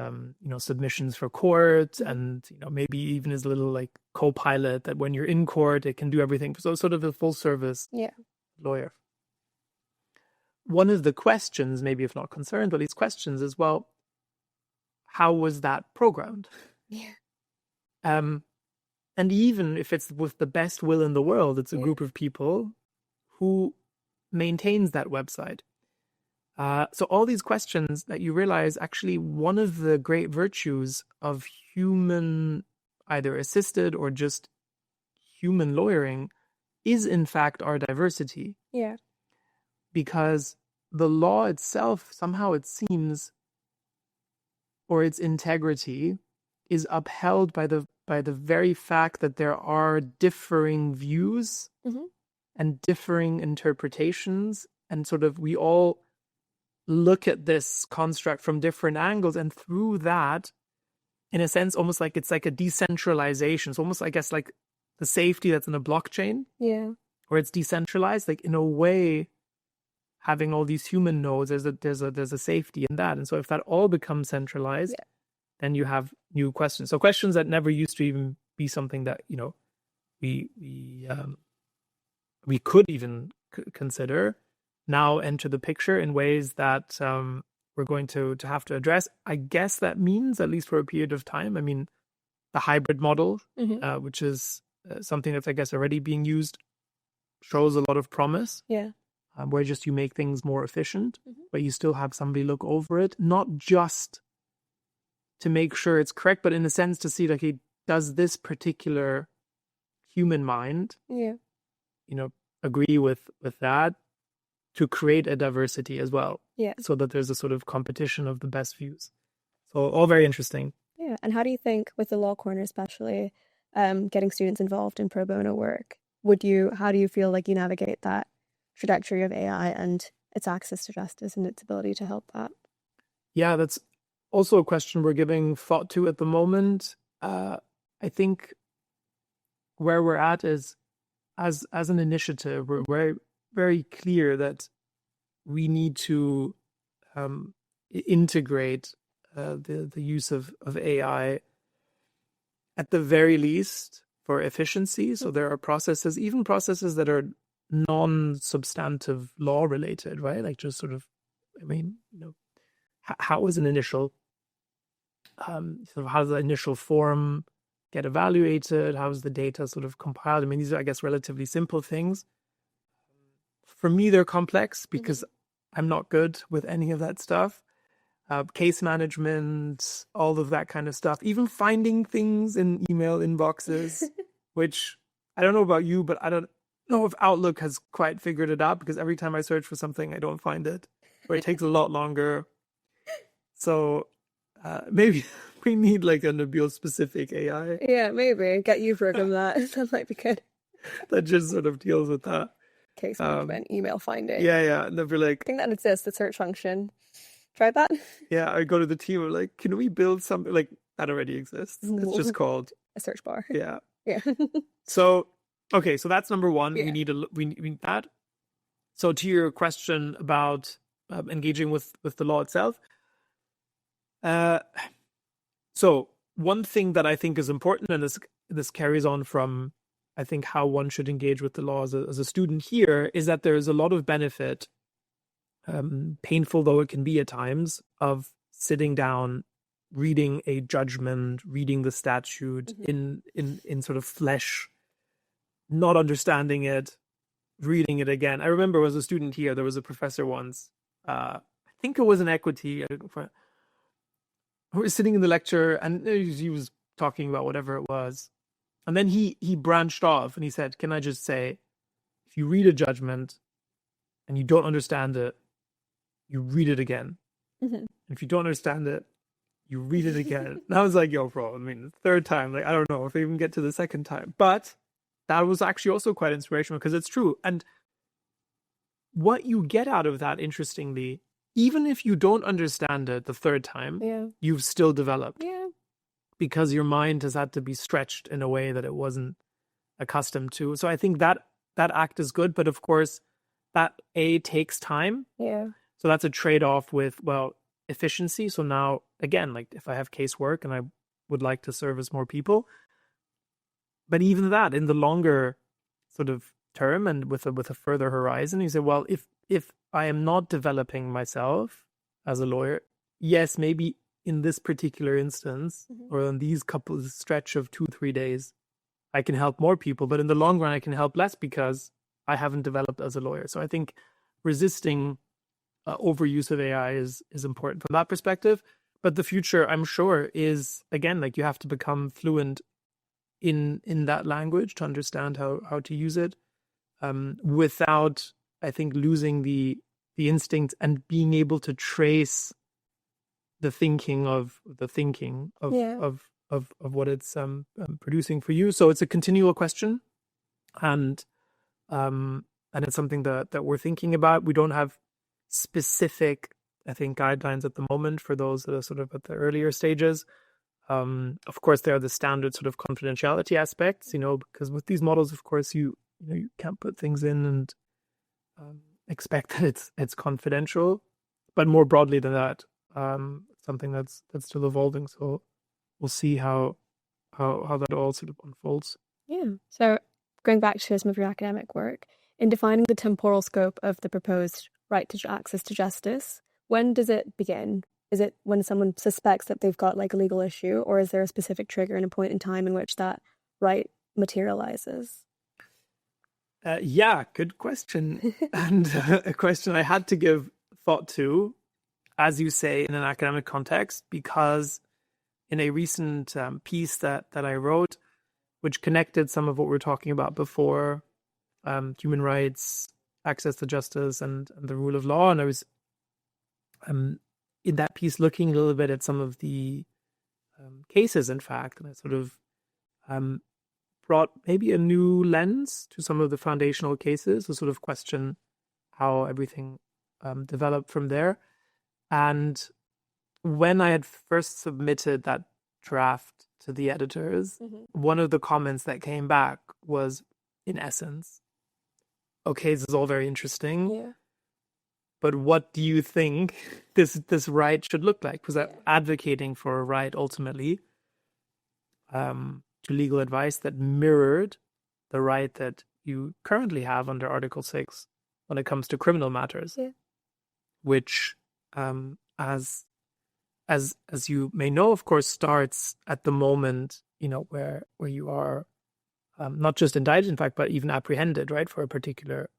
submissions for court and, maybe even as a little like co-pilot that when you're in court, it can do everything. So sort of a full service lawyer. One of the questions, maybe if not concerned, but these questions is, well, how was that programmed? Yeah. And even if it's with the best will in the world, it's a group of people who maintains that website. So all these questions that you realize, actually, one of the great virtues of human, either assisted or just human lawyering, is in fact our diversity. Yeah. Because the law itself, somehow it seems, or its integrity, is upheld by the very fact that there are differing views and differing interpretations, and sort of we all look at this construct from different angles, and through that, in a sense, almost like it's like a decentralization. It's almost, I guess, like the safety that's in a blockchain, where it's decentralized. Like in a way, having all these human nodes, there's a safety in that, and so if that all becomes centralized, then you have new questions. So questions that never used to even be something that we could even consider now enter the picture in ways that we're going to have to address. I guess that means, at least for a period of time, I mean, the hybrid model, which is something that's, I guess, already being used, shows a lot of promise. Yeah. Where just you make things more efficient, but you still have somebody look over it, not just to make sure it's correct, but in a sense to see, like, does this particular human mind, agree with that, to create a diversity as well. Yeah. So that there's a sort of competition of the best views. So all very interesting. Yeah. And how do you think, with the Law Corner especially, getting students involved in pro bono work, how do you feel like you navigate that trajectory of AI and its access to justice and its ability to help that? Yeah, that's also a question we're giving thought to at the moment. I think where we're at is, as an initiative, we're very, very clear that we need to integrate the use of AI at the very least for efficiency. So there are processes, even processes that are non-substantive law related, right? Like just sort of, I mean, how is an initial, sort of how does the initial form get evaluated? How is the data sort of compiled? I mean, these are, I guess, relatively simple things. For me, they're complex because I'm not good with any of that stuff. Case management, all of that kind of stuff, even finding things in email inboxes, which I don't know about you, but I don't know if Outlook has quite figured it out, because every time I search for something, I don't find it, or it takes a lot longer. So maybe we need like a Nabil specific AI. Yeah, maybe get you program that. That might be good. That just sort of deals with that. Case management, email finding. Yeah. And they'll be like, I think that exists, the search function. Try that? Yeah, I go to the team, I'm like, can we build something like that already exists? It's just called a search bar. Yeah. Yeah. So, okay, so that's number one. Yeah. We need that. So to your question about engaging with the law itself. So one thing that I think is important, and this carries on from, I think, how one should engage with the law as a student here, is that there is a lot of benefit painful though it can be at times, of sitting down, reading a judgment, reading the statute in sort of flesh, not understanding it, reading it again. I remember as a student here, there was a professor once, I think it was in equity, who was sitting in the lecture and he was talking about whatever it was. And then he branched off and he said, can I just say, if you read a judgment and you don't understand it, you read it again. If you don't understand it, you read it again. And I was like, yo, bro, I mean, the third time, like, I don't know if I even get to the second time. But that was actually also quite inspirational because it's true. And what you get out of that, interestingly, even if you don't understand it the third time, you've still developed. Yeah. Because your mind has had to be stretched in a way that it wasn't accustomed to. So I think that act is good. But of course, that takes time. Yeah. So that's a trade-off with, well, efficiency. So now, again, like if I have casework and I would like to service more people, but even that in the longer sort of term and with a further horizon, you say, well, if I am not developing myself as a lawyer, yes, maybe in this particular instance or in these stretch of 2-3 days, I can help more people, but in the long run, I can help less because I haven't developed as a lawyer. So I think resisting overuse of AI is important from that perspective. But the future, I'm sure, is, again, like you have to become fluent in that language to understand how to use it without, I think, losing the instinct and being able to trace the thinking of what it's producing for you. So it's a continual question, and it's something that we're thinking about. We don't have specific, I think, guidelines at the moment for those that are sort of at the earlier stages. Of course, there are the standard sort of confidentiality aspects, because with these models, of course, you can't put things in and expect that it's confidential. But more broadly than that, something that's still evolving. So we'll see how that all sort of unfolds. Yeah. So going back to some of your academic work, in defining the temporal scope of the proposed right to access to justice, when does it begin? Is it when someone suspects that they've got like a legal issue, or is there a specific trigger and a point in time in which that right materializes? Yeah, good question. And a question I had to give thought to, as you say, in an academic context, because in a recent piece that I wrote, which connected some of what we were talking about before, human rights, access to justice, and the rule of law, and I was in that piece looking a little bit at some of the cases, in fact, and I sort of brought maybe a new lens to some of the foundational cases to sort of question how everything developed from there. And when I had first submitted that draft to the editors, one of the comments that came back was, in essence, okay, this is all very interesting, but what do you think this right should look like? Because I'm advocating for a right ultimately to legal advice that mirrored the right that you currently have under Article 6 when it comes to criminal matters, which, as you may know, of course, starts at the moment, where you are not just indicted, in fact, but even apprehended, right, for a particular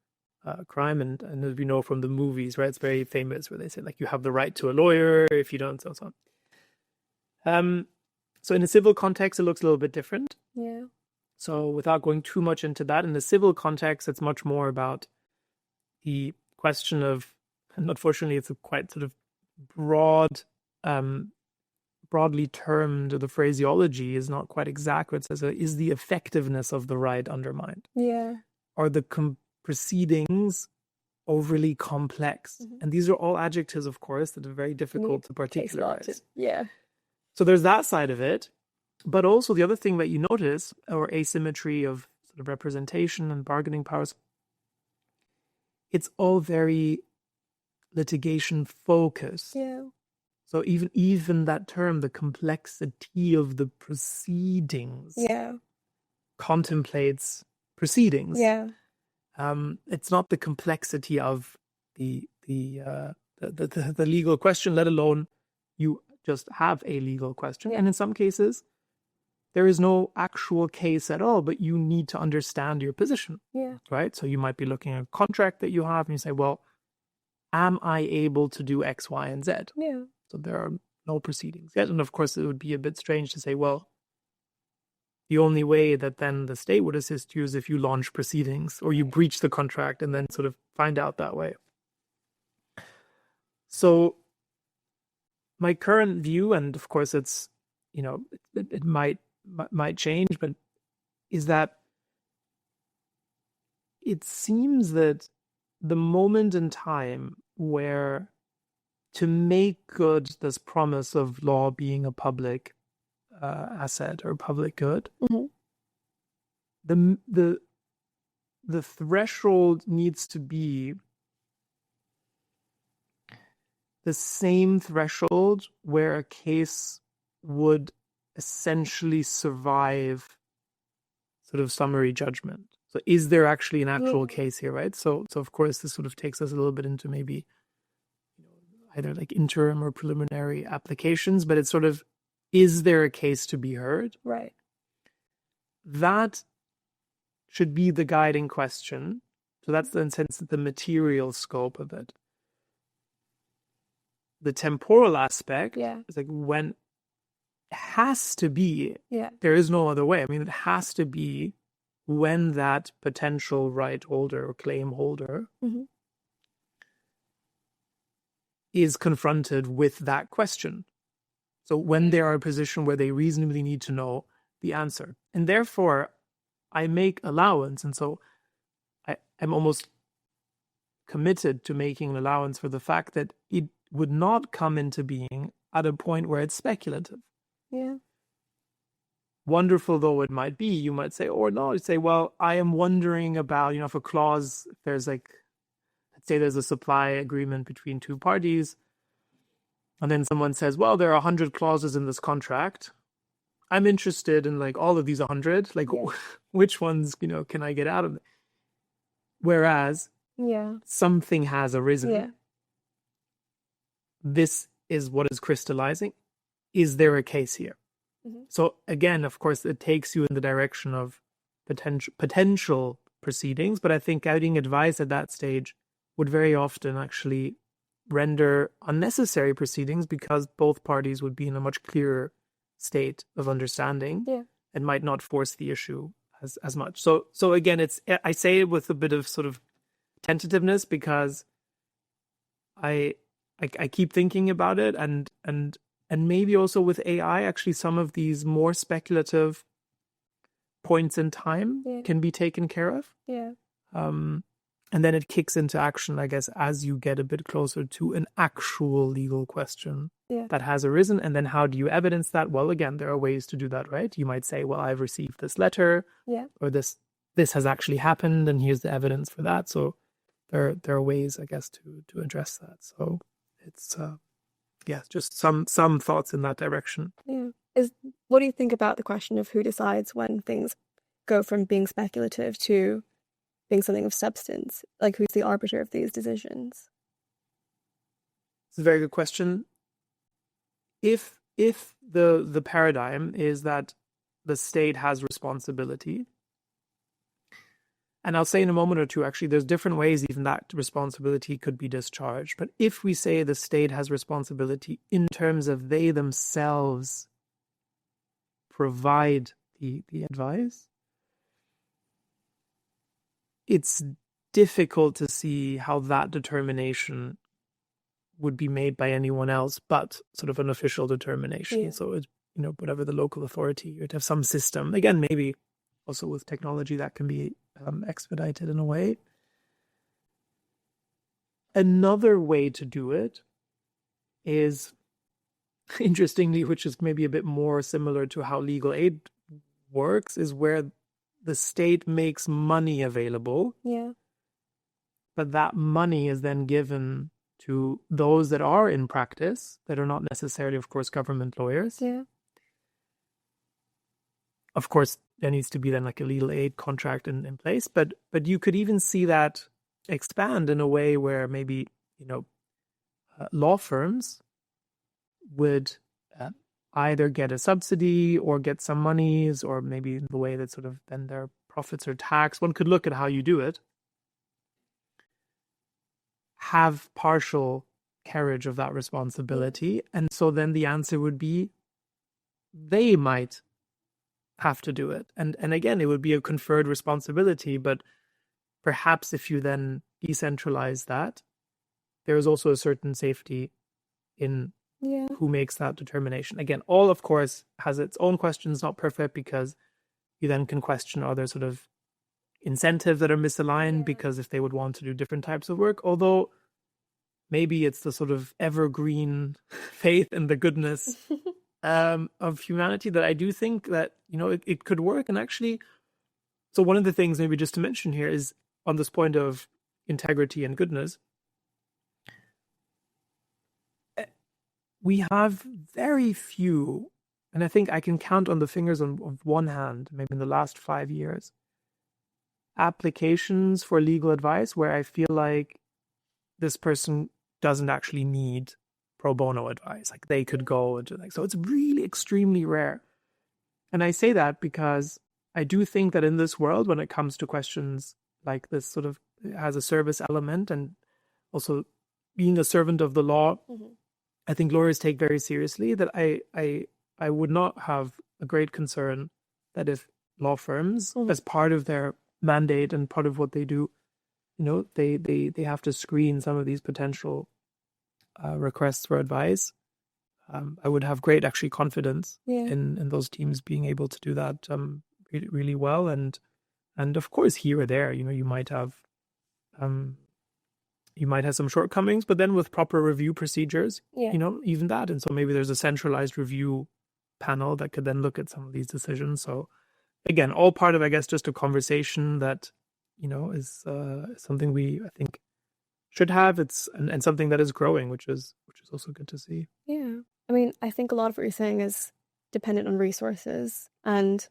crime. And as we know from the movies, right, it's very famous where they say, like, you have the right to a lawyer if you don't, so on. So in a civil context, it looks a little bit different. Yeah. So without going too much into that, in the civil context, it's much more about the question of, and unfortunately, it's a quite sort of broadly termed, the phraseology is not quite exact. It says, is the effectiveness of the right undermined? Yeah. Are the proceedings overly complex? And these are all adjectives, of course, that are very difficult to particularize. Yeah. So there's that side of it. But also the other thing that you notice, or asymmetry of sort of representation and bargaining powers, it's all very litigation focused. Yeah. So even that term, the complexity of the proceedings, contemplates proceedings. Yeah. It's not the complexity of the the legal question, let alone you just have a legal question. And in some cases, there is no actual case at all, but you need to understand your position, right? So you might be looking at a contract that you have and you say, well, am I able to do X, Y, and Z? Yeah. So there are no proceedings yet. And of course, it would be a bit strange to say, well, the only way that then the state would assist you is if you launch proceedings or you breach the contract and then sort of find out that way. So my current view, and of course it's, it might change, but is that it seems that the moment in time where to make good this promise of law being a public asset or public good, the threshold needs to be the same threshold where a case would essentially survive sort of summary judgment. So is there actually an actual case here, right? So of course this sort of takes us a little bit into maybe either like interim or preliminary applications, but it's sort of, is there a case to be heard? Right. That should be the guiding question. So that's in sense the material scope of it. The temporal aspect is like when it has to be, there is no other way. I mean, it has to be when that potential right holder or claim holder is confronted with that question. So when they are in a position where they reasonably need to know the answer. And therefore, I make allowance. And so I'm almost committed to making an allowance for the fact that it would not come into being at a point where it's speculative. Yeah. Wonderful though it might be, you might say, or no, you say, well, I am wondering about, if a clause, if there's like, let's say there's a supply agreement between two parties, and then someone says, well, there are 100 clauses in this contract. I'm interested in like all of these 100, like which ones, can I get out of it? Whereas something has arisen. Yeah. This is what is crystallizing. Is there a case here? So again, of course, it takes you in the direction of potential proceedings, but I think guiding advice at that stage would very often actually render unnecessary proceedings because both parties would be in a much clearer state of understanding and might not force the issue as much. So again, I say it with a bit of sort of tentativeness because I keep thinking about it and maybe also with AI, actually some of these more speculative points in time can be taken care of. Yeah. And then it kicks into action, I guess, as you get a bit closer to an actual legal question that has arisen. And then how do you evidence that? Well, again, there are ways to do that, right? You might say, well, I've received this letter or this has actually happened and here's the evidence for that. So there are ways, I guess, to address that. So it's just some thoughts in that direction. Yeah. What do you think about the question of who decides when things go from being speculative to being something of substance? Like, who's the arbiter of these decisions? It's a very good question. If the paradigm is that the state has responsibility, and I'll say in a moment or two, actually, there's different ways even that responsibility could be discharged. But if we say the state has responsibility in terms of they themselves provide the advice, it's difficult to see how that determination would be made by anyone else but sort of an official determination. Yeah. So it's, whatever the local authority, you'd have some system. Again, maybe also with technology that can be expedited in a way. Another way to do it is, interestingly, which is maybe a bit more similar to how legal aid works, is where the state makes money available. Yeah. But that money is then given to those that are in practice, that are not necessarily, of course, government lawyers. Yeah. Of course, there needs to be then like a legal aid contract in place, but you could even see that expand in a way where maybe law firms would either get a subsidy or get some monies, or maybe in the way that sort of then their profits are taxed. One could look at how you do it. Have partial carriage of that responsibility. And so then the answer would be they might have to do it. And again, it would be a conferred responsibility, but perhaps if you then decentralize that, there is also a certain safety in who makes that determination. Again, all, of course, has its own questions, not perfect, because you then can question other sort of incentives that are misaligned, because if they would want to do different types of work, although maybe it's the sort of evergreen faith in the goodness of humanity that I do think that, it could work. And actually, so one of the things maybe just to mention here is on this point of integrity and goodness, we have very few, and I think I can count on the fingers of one hand, maybe in the last 5 years, applications for legal advice where I feel like this person doesn't actually need pro bono advice. Like they could go into so it's really extremely rare. And I say that because I do think that in this world, when it comes to questions like this, sort of has a service element and also being a servant of the law, I think lawyers take very seriously that I would not have a great concern that if law firms, as part of their mandate and part of what they do, they have to screen some of these potential requests for advice. I would have great actually confidence in those teams being able to do that really, really well. And of course, here or there, you might have some shortcomings, but then with proper review procedures, even that. And so maybe there's a centralized review panel that could then look at some of these decisions. So again, all part of, I guess, just a conversation that, is something we, I think, should have. It's and something that is growing, which is also good to see. Yeah. I mean, I think a lot of what you're saying is dependent on resources. And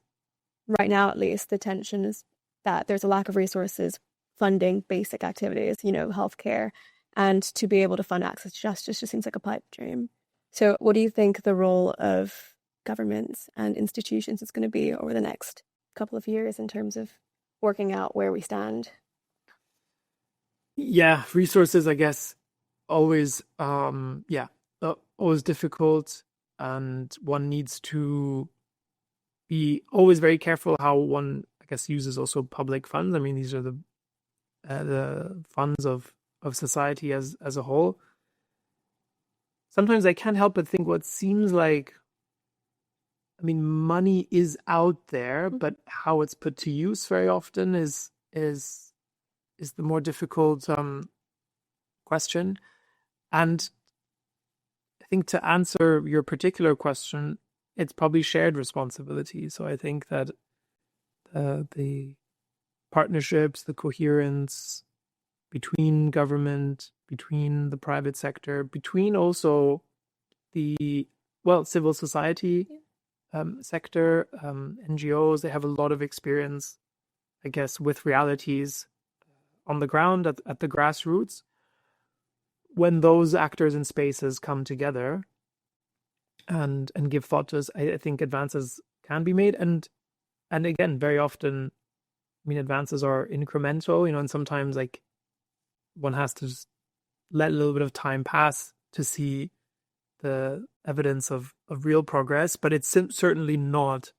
right now, at least, the tension is that there's a lack of resources funding basic activities, healthcare, and to be able to fund access to justice just seems like a pipe dream. So what do you think the role of governments and institutions is going to be over the next couple of years in terms of working out where we stand? Yeah, resources, I guess, always, always difficult. And one needs to be always very careful how one, I guess, uses also public funds. I mean, these are the funds of society as a whole. Sometimes I can't help but think what seems like, money is out there, but how it's put to use very often is the more difficult question. And I think to answer your particular question, it's probably shared responsibility. So I think that the partnerships, the coherence between government, between the private sector, between also the, civil society sector, NGOs, they have a lot of experience, I guess, with realities on the ground at the grassroots. When those actors and spaces come together and give thought to us, I think advances can be made. And again, very often, advances are incremental, and sometimes like one has to just let a little bit of time pass to see the evidence of real progress, but it's certainly not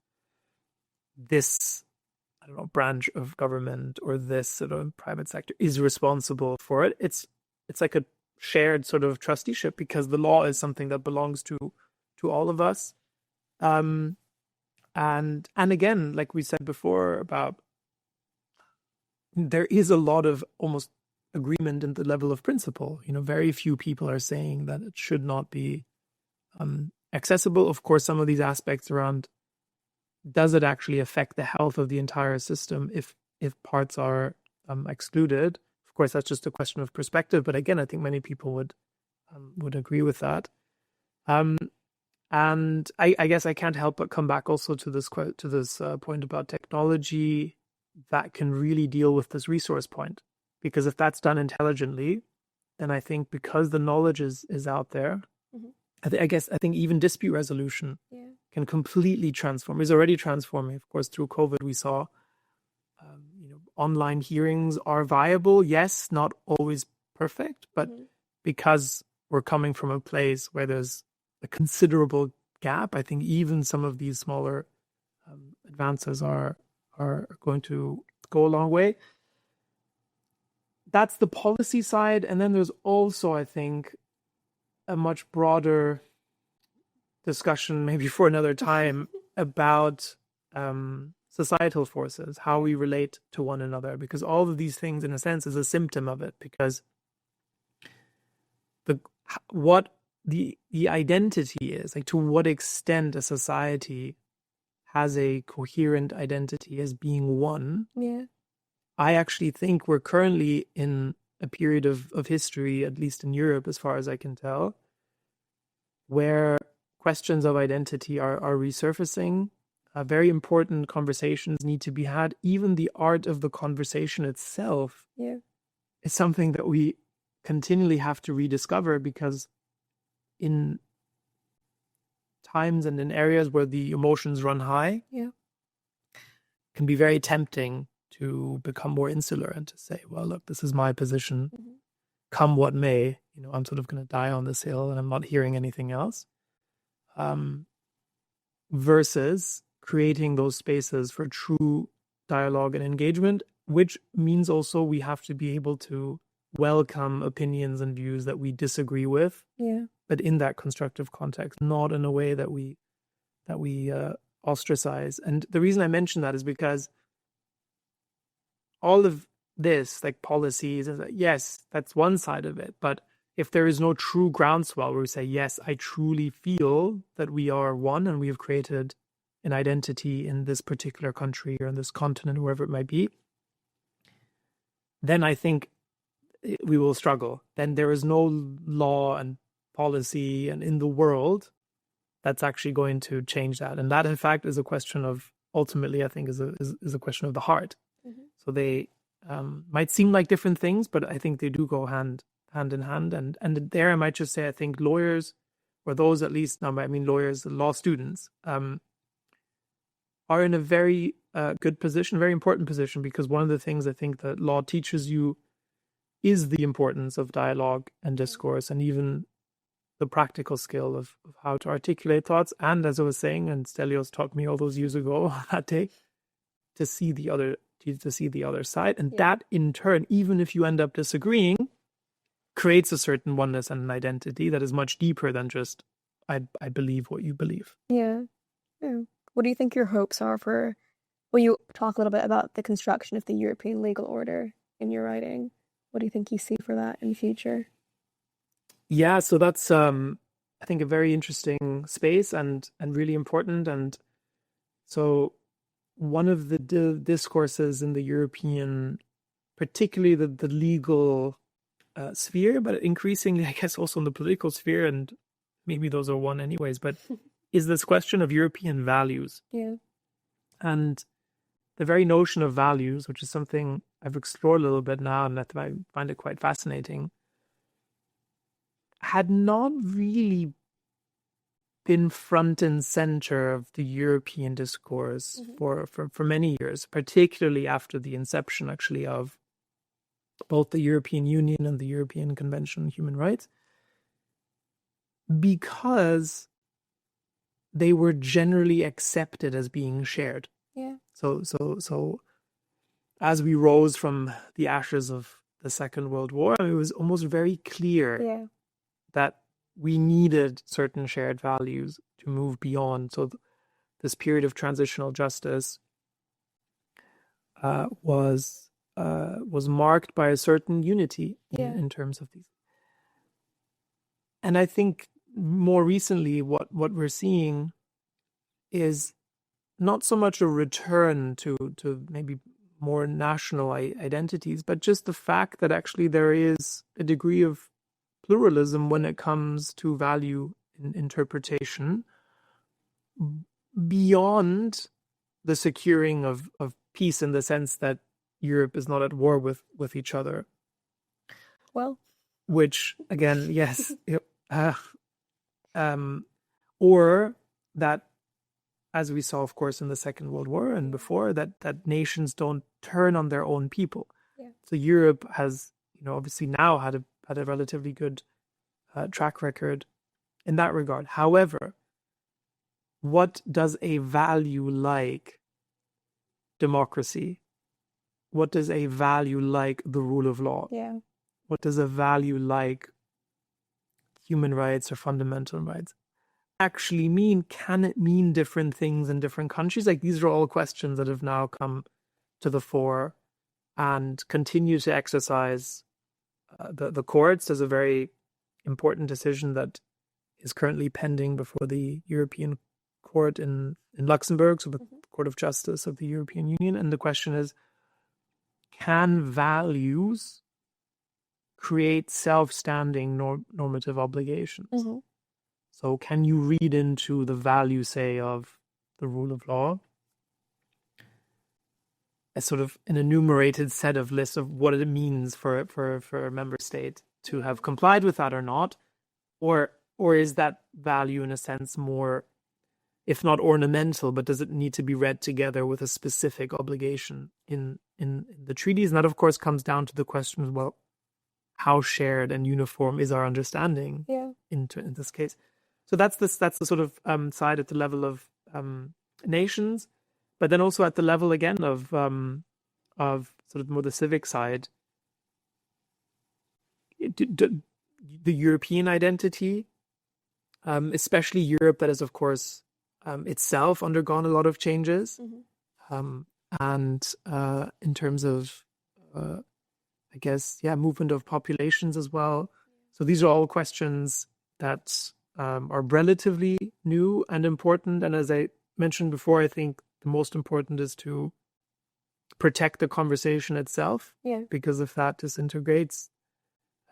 this, branch of government or this sort of private sector is responsible for it. It's like a shared sort of trusteeship, because the law is something that belongs to all of us. And again, like we said before, about there is a lot of almost agreement in the level of principle. Very few people are saying that it should not be accessible. Of course, some of these aspects around, does it actually affect the health of the entire system if parts are excluded? Of course, that's just a question of perspective. But again, I think many people would agree with that. And I guess I can't help but come back also to this point about technology that can really deal with this resource point. Because if that's done intelligently, then I think because the knowledge is out there, Mhm. I think even dispute resolution Yeah. can completely transform. Is already transforming. Of course, through COVID, we saw online hearings are viable. Yes, not always perfect, but because we're coming from a place where there's a considerable gap, I think even some of these smaller advances are going to go a long way. That's the policy side. And then there's also, I think, a much broader discussion, maybe for another time, about societal forces, how we relate to one another, because all of these things, in a sense, is a symptom of it. Because what the identity is, like to what extent a society has a coherent identity as being one. Yeah. I actually think we're currently in a period of history, at least in Europe, as far as I can tell, where questions of identity are resurfacing. Very important conversations need to be had. Even the art of the conversation itself is something that we continually have to rediscover, because in times and in areas where the emotions run high, it can be very tempting to become more insular and to say, well, look, this is my position. Come what may, I'm sort of going to die on this hill and I'm not hearing anything else. Versus creating those spaces for true dialogue and engagement, which means also we have to be able to welcome opinions and views that we disagree with, but in that constructive context, not in a way that we ostracize. And the reason I mention that is because all of this, like policies, yes, that's one side of it. But if there is no true groundswell where we say, yes, I truly feel that we are one and we have created an identity in this particular country or in this continent, wherever it might be, then I think we will struggle. Then there is no law and policy and in the world that's actually going to change that. And that, in fact, is a question of, ultimately, I think is a question of the heart. So they might seem like different things, but I think they do go hand in hand. And there I might just say, I think lawyers, or those at least, no, I mean lawyers, law students, are in a very good position, very important position, because one of the things I think that law teaches you is the importance of dialogue and discourse, and even the practical skill of how to articulate thoughts. And as I was saying, and Stelios taught me all those years ago that day, to see the other side. And that in turn, even if you end up disagreeing, creates a certain oneness and an identity that is much deeper than just, I believe what you believe. Yeah. What do you think your hopes are for, will you talk a little bit about the construction of the European legal order in your writing? What do you think you see for that in the future? Yeah, so that's, I think, a very interesting space and really important. And so one of the discourses in the European, particularly the legal sphere, but increasingly, I guess, also in the political sphere, and maybe those are one anyways, but is this question of European values. Yeah. And the very notion of values, which is something I've explored a little bit now, and I find it quite fascinating, had not really been front and center of the European discourse for many years, particularly after the inception, actually, of both the European Union and the European Convention on Human Rights, because they were generally accepted as being shared. Yeah. So as we rose from the ashes of the Second World War, it was almost very clear that we needed certain shared values to move beyond. So this period of transitional justice was marked by a certain unity in terms of these. And I think more recently, what we're seeing is not so much a return to maybe more national identities, but just the fact that actually there is a degree of pluralism when it comes to value interpretation beyond the securing of peace, in the sense that Europe is not at war with each other. Well, which again, yes, or that, as we saw, of course, in the Second World War and before, that nations don't turn on their own people. Yeah. So Europe has, obviously now had a relatively good track record in that regard. However, what does a value like democracy? What does a value like the rule of law? Yeah. What does a value like human rights or fundamental rights actually mean? Can it mean different things in different countries? Like, these are all questions that have now come to the fore and continue to exercise the courts. There's a very important decision that is currently pending before the European Court in Luxembourg, so the Court of Justice of the European Union. And the question is, can values create self-standing normative obligations? Mm-hmm. So can you read into the value, say, of the rule of law as sort of an enumerated set of lists of what it means for a member state to have complied with that or not? Or is that value in a sense more, if not ornamental, but does it need to be read together with a specific obligation in the treaties? And that, of course, comes down to the question of, well, how shared and uniform is our understanding in this case? So that's the sort of side at the level of nations, but then also at the level again of sort of more the civic side, the European identity, especially Europe, that has, of course, itself undergone a lot of changes, and in terms of, I guess, movement of populations as well. So these are all questions that are relatively new and important. And as I mentioned before, I think the most important is to protect the conversation itself, because if that disintegrates,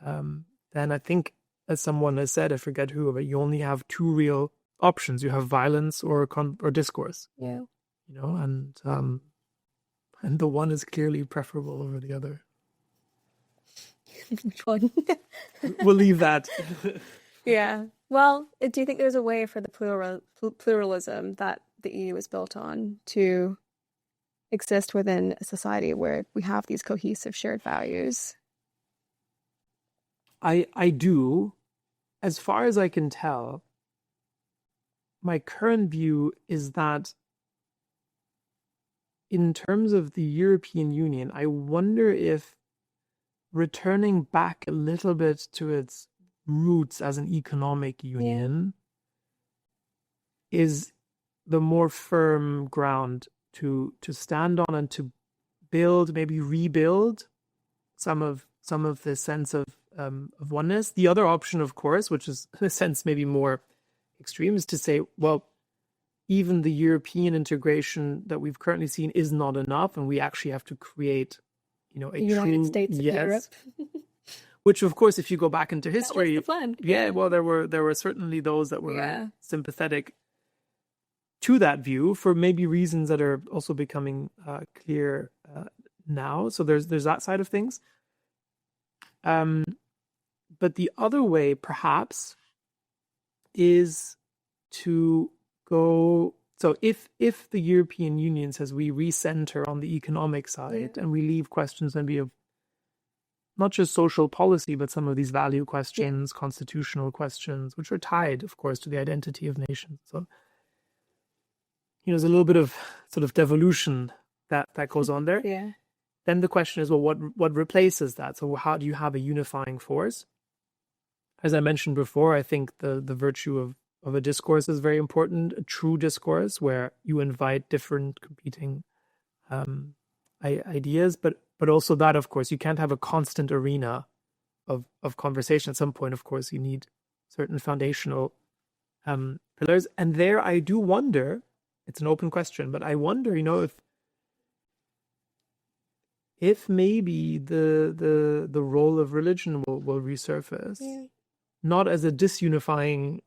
then I think, as someone has said, I forget who, but you only have two real options. You have violence or discourse. Yeah. And the one is clearly preferable over the other. Which one? We'll leave that. Yeah. Well, do you think there's a way for the pluralism that the EU is built on to exist within a society where we have these cohesive shared values? I do. As far as I can tell, my current view is that in terms of the European Union, I wonder if returning back a little bit to its roots as an economic union is the more firm ground to stand on and to build, maybe rebuild some of the sense of oneness. The other option, of course, which is in a sense maybe more extreme, is to say, well, even the European integration that we've currently seen is not enough, and we actually have to create, a United States of Europe. Which, of course, if you go back into history, that was the plan. Well, there were certainly those that were sympathetic to that view for maybe reasons that are also becoming clear now. So there's that side of things. But the other way, perhaps, is to go. So if the European Union says we recenter on the economic side and we leave questions maybe of not just social policy, but some of these value questions, constitutional questions, which are tied, of course, to the identity of nations. So, there's a little bit of sort of devolution that goes on there. Yeah. Then the question is, well, what replaces that? So how do you have a unifying force? As I mentioned before, I think the virtue of a discourse is very important, a true discourse where you invite different competing ideas, but also that, of course, you can't have a constant arena of conversation. At some point, of course, you need certain foundational pillars. And there I do wonder, it's an open question, but I wonder, if maybe the role of religion will resurface, not as a disunifying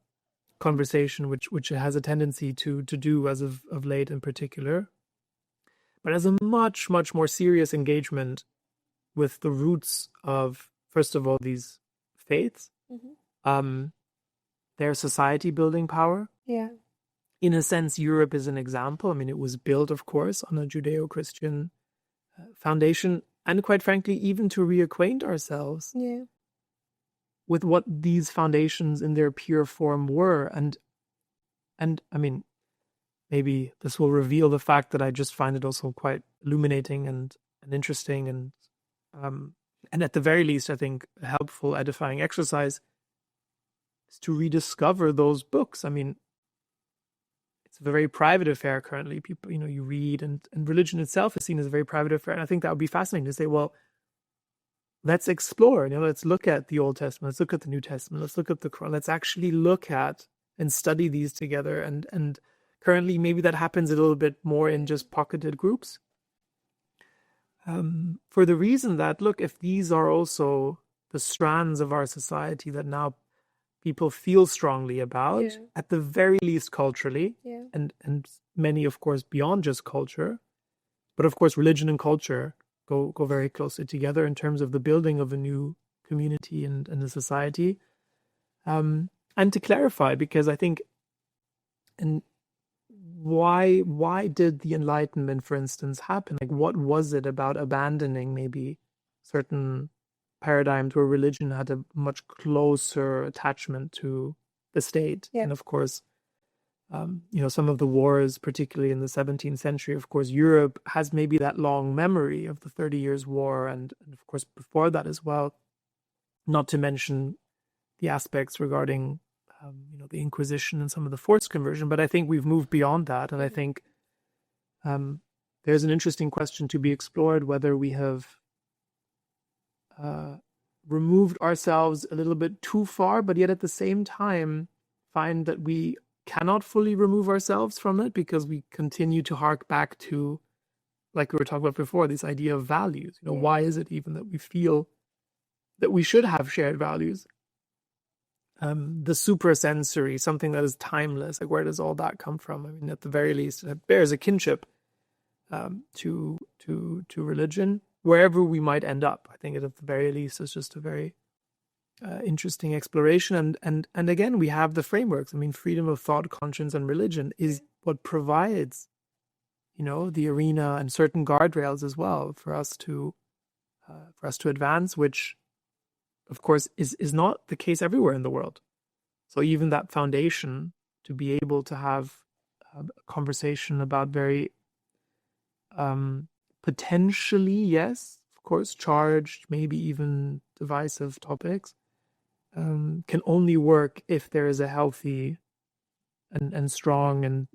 conversation, which it has a tendency to do as of late in particular, but as a much, much more serious engagement with the roots of, first of all, these faiths, their society building power. Yeah. In a sense, Europe is an example. I mean, it was built, of course, on a Judeo-Christian foundation, and quite frankly, even to reacquaint ourselves with what these foundations in their pure form were. And I mean, maybe this will reveal the fact that I just find it also quite illuminating and interesting, and at the very least, I think a helpful, edifying exercise is to rediscover those books. I mean, it's a very private affair currently. People, you read, and religion itself is seen as a very private affair. And I think that would be fascinating to say, well, let's explore, let's look at the Old Testament, let's look at the New Testament, let's look at the Quran, let's actually look at and study these together. And currently, maybe that happens a little bit more in just pocketed groups. For the reason that, look, if these are also the strands of our society that now people feel strongly about, at the very least culturally, and many, of course, beyond just culture, but of course, religion and culture go very closely together in terms of the building of a new community and a society. And to clarify, because I think, and why did the Enlightenment, for instance, happen? Like, what was it about abandoning maybe certain paradigms where religion had a much closer attachment to the state? And of course, some of the wars, particularly in the 17th century, of course, Europe has maybe that long memory of the 30 Years' War, and of course before that as well, not to mention the aspects regarding the Inquisition and some of the forced conversion. But I think we've moved beyond that, and I think there's an interesting question to be explored, whether we have removed ourselves a little bit too far, but yet at the same time find that we cannot fully remove ourselves from it, because we continue to hark back to, like we were talking about before, this idea of values. Why is it even that we feel that we should have shared values? The suprasensory, something that is timeless, like, where does all that come from? I mean, at the very least, it bears a kinship to religion, wherever we might end up. I think at the very least, it's just a very interesting exploration. And again, we have the frameworks. I mean, freedom of thought, conscience, and religion is what provides, the arena and certain guardrails as well for us to advance, which, of course, is not the case everywhere in the world. So even that foundation, to be able to have a conversation about very potentially, yes, of course, charged, maybe even divisive topics, can only work if there is a healthy and strong and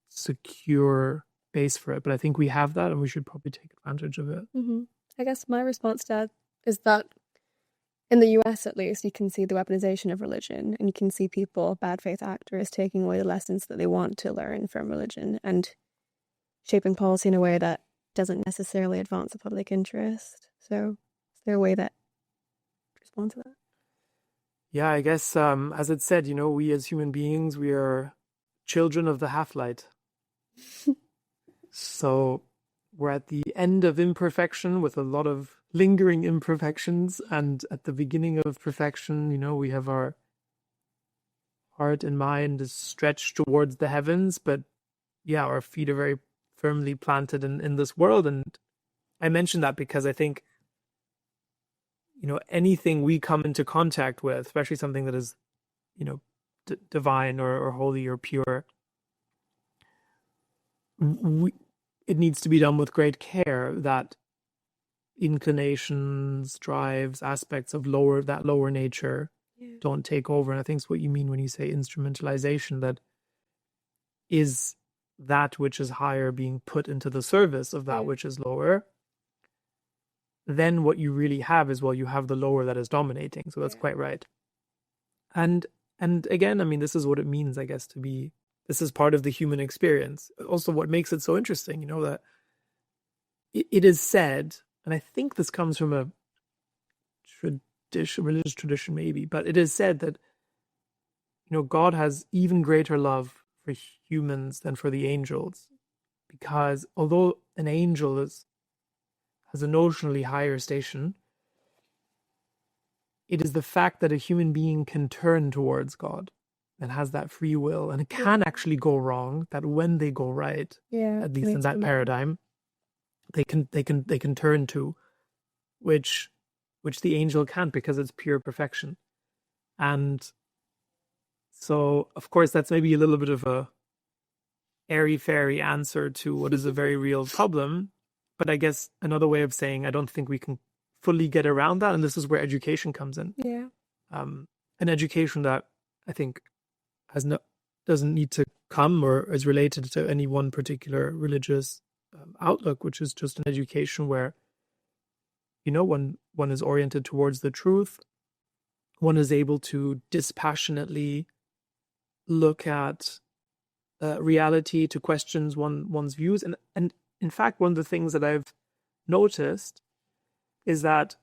secure base for it. But I think we have that, and we should probably take advantage of it. I guess my response to that is that in the US, at least, you can see the weaponization of religion, and you can see people, bad faith actors, taking away the lessons that they want to learn from religion and shaping policy in a way that doesn't necessarily advance the public interest. So is there a way that respond to that? Yeah, I guess, as it said, we as human beings, we are children of the half-light. So we're at the end of imperfection with a lot of lingering imperfections, and at the beginning of perfection, we have our heart and mind is stretched towards the heavens, but yeah, our feet are very firmly planted in this world. And I mention that because I think, anything we come into contact with, especially something that is, divine or holy or pure, it needs to be done with great care, that inclinations, drives, aspects of that lower nature don't take over. And I think it's what you mean when you say instrumentalization, that is that which is higher being put into the service of that which is lower. Then what you really have is, well, you have the lower that is dominating. So that's quite right. And again, I mean, this is what it means, I guess, this is part of the human experience. Also, what makes it so interesting, that it is said, and I think this comes from a religious tradition maybe, but it is said that, God has even greater love for humans than for the angels, because although an angel has a notionally higher station, it is the fact that a human being can turn towards God and has that free will, and it can actually go wrong, that when they go right, at least in that paradigm, they can turn to, which the angel can't, because it's pure perfection. And so, of course, that's maybe a little bit of a airy-fairy answer to what is a very real problem. But I guess another way of saying, I don't think we can fully get around that. And this is where education comes in. Yeah. An education that I think doesn't need to come or is related to any one particular religious outlook, which is just an education where, one is oriented towards the truth. One is able to dispassionately look at reality, to questions one's views. And in fact, one of the things that I've noticed is that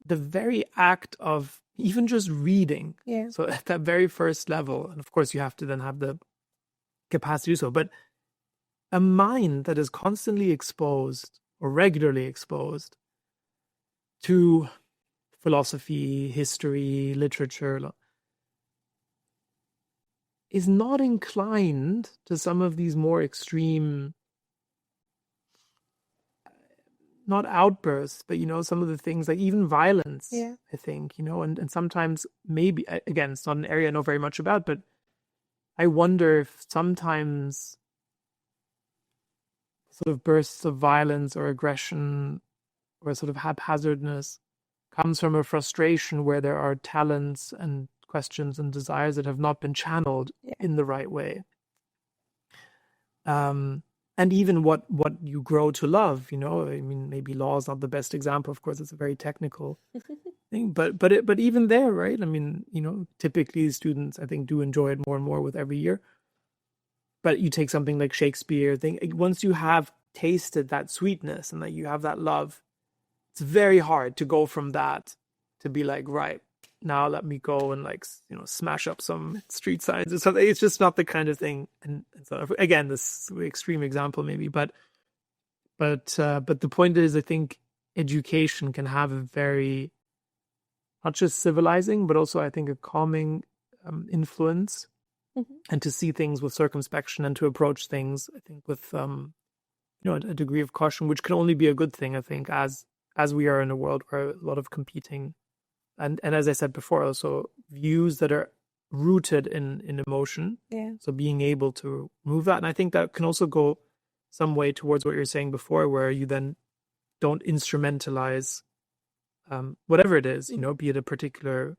the very act of even just reading, so at that very first level, and of course you have to then have the capacity to do so, but a mind that is constantly exposed or regularly exposed to philosophy, history, literature, is not inclined to some of these more extreme, not outbursts, but, some of the things like even violence, I think, and sometimes maybe, again, it's not an area I know very much about, but I wonder if sometimes sort of bursts of violence or aggression or sort of haphazardness comes from a frustration where there are talents and questions and desires that have not been channeled in the right way. And even what you grow to love, I mean, maybe law is not the best example. Of course, it's a very technical thing, but even there, right? I mean, typically students, I think, do enjoy it more and more with every year. But you take something like Shakespeare, once you have tasted that sweetness and that you have that love, it's very hard to go from that to be like, right, now let me go and smash up some street signs or something. It's just not the kind of thing. And so again, this extreme example maybe, but the point is, I think education can have a very, not just civilizing, but also I think a calming influence, and to see things with circumspection and to approach things, I think, with a degree of caution, which can only be a good thing, I think, as we are in a world where a lot of competing and as I said before, also views that are rooted in emotion. Yeah. So being able to move that, and I think that can also go some way towards what you're saying before, where you then don't instrumentalize whatever it is, be it a particular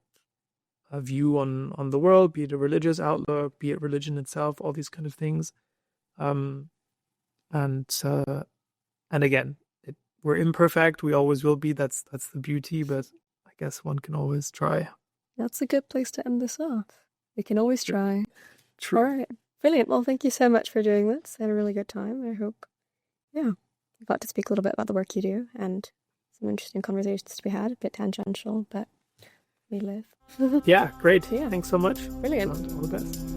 view on the world, be it a religious outlook, be it religion itself, all these kind of things. And again, we're imperfect. We always will be. That's the beauty. But I guess one can always try. That's a good place to end this off. We can always try. True. All right. Brilliant. Well, thank you so much for doing this. I had a really good time. I hope, we got to speak a little bit about the work you do and some interesting conversations to be had. A bit tangential, but we live. Yeah, great. Yeah. Thanks so much. Brilliant. All the best.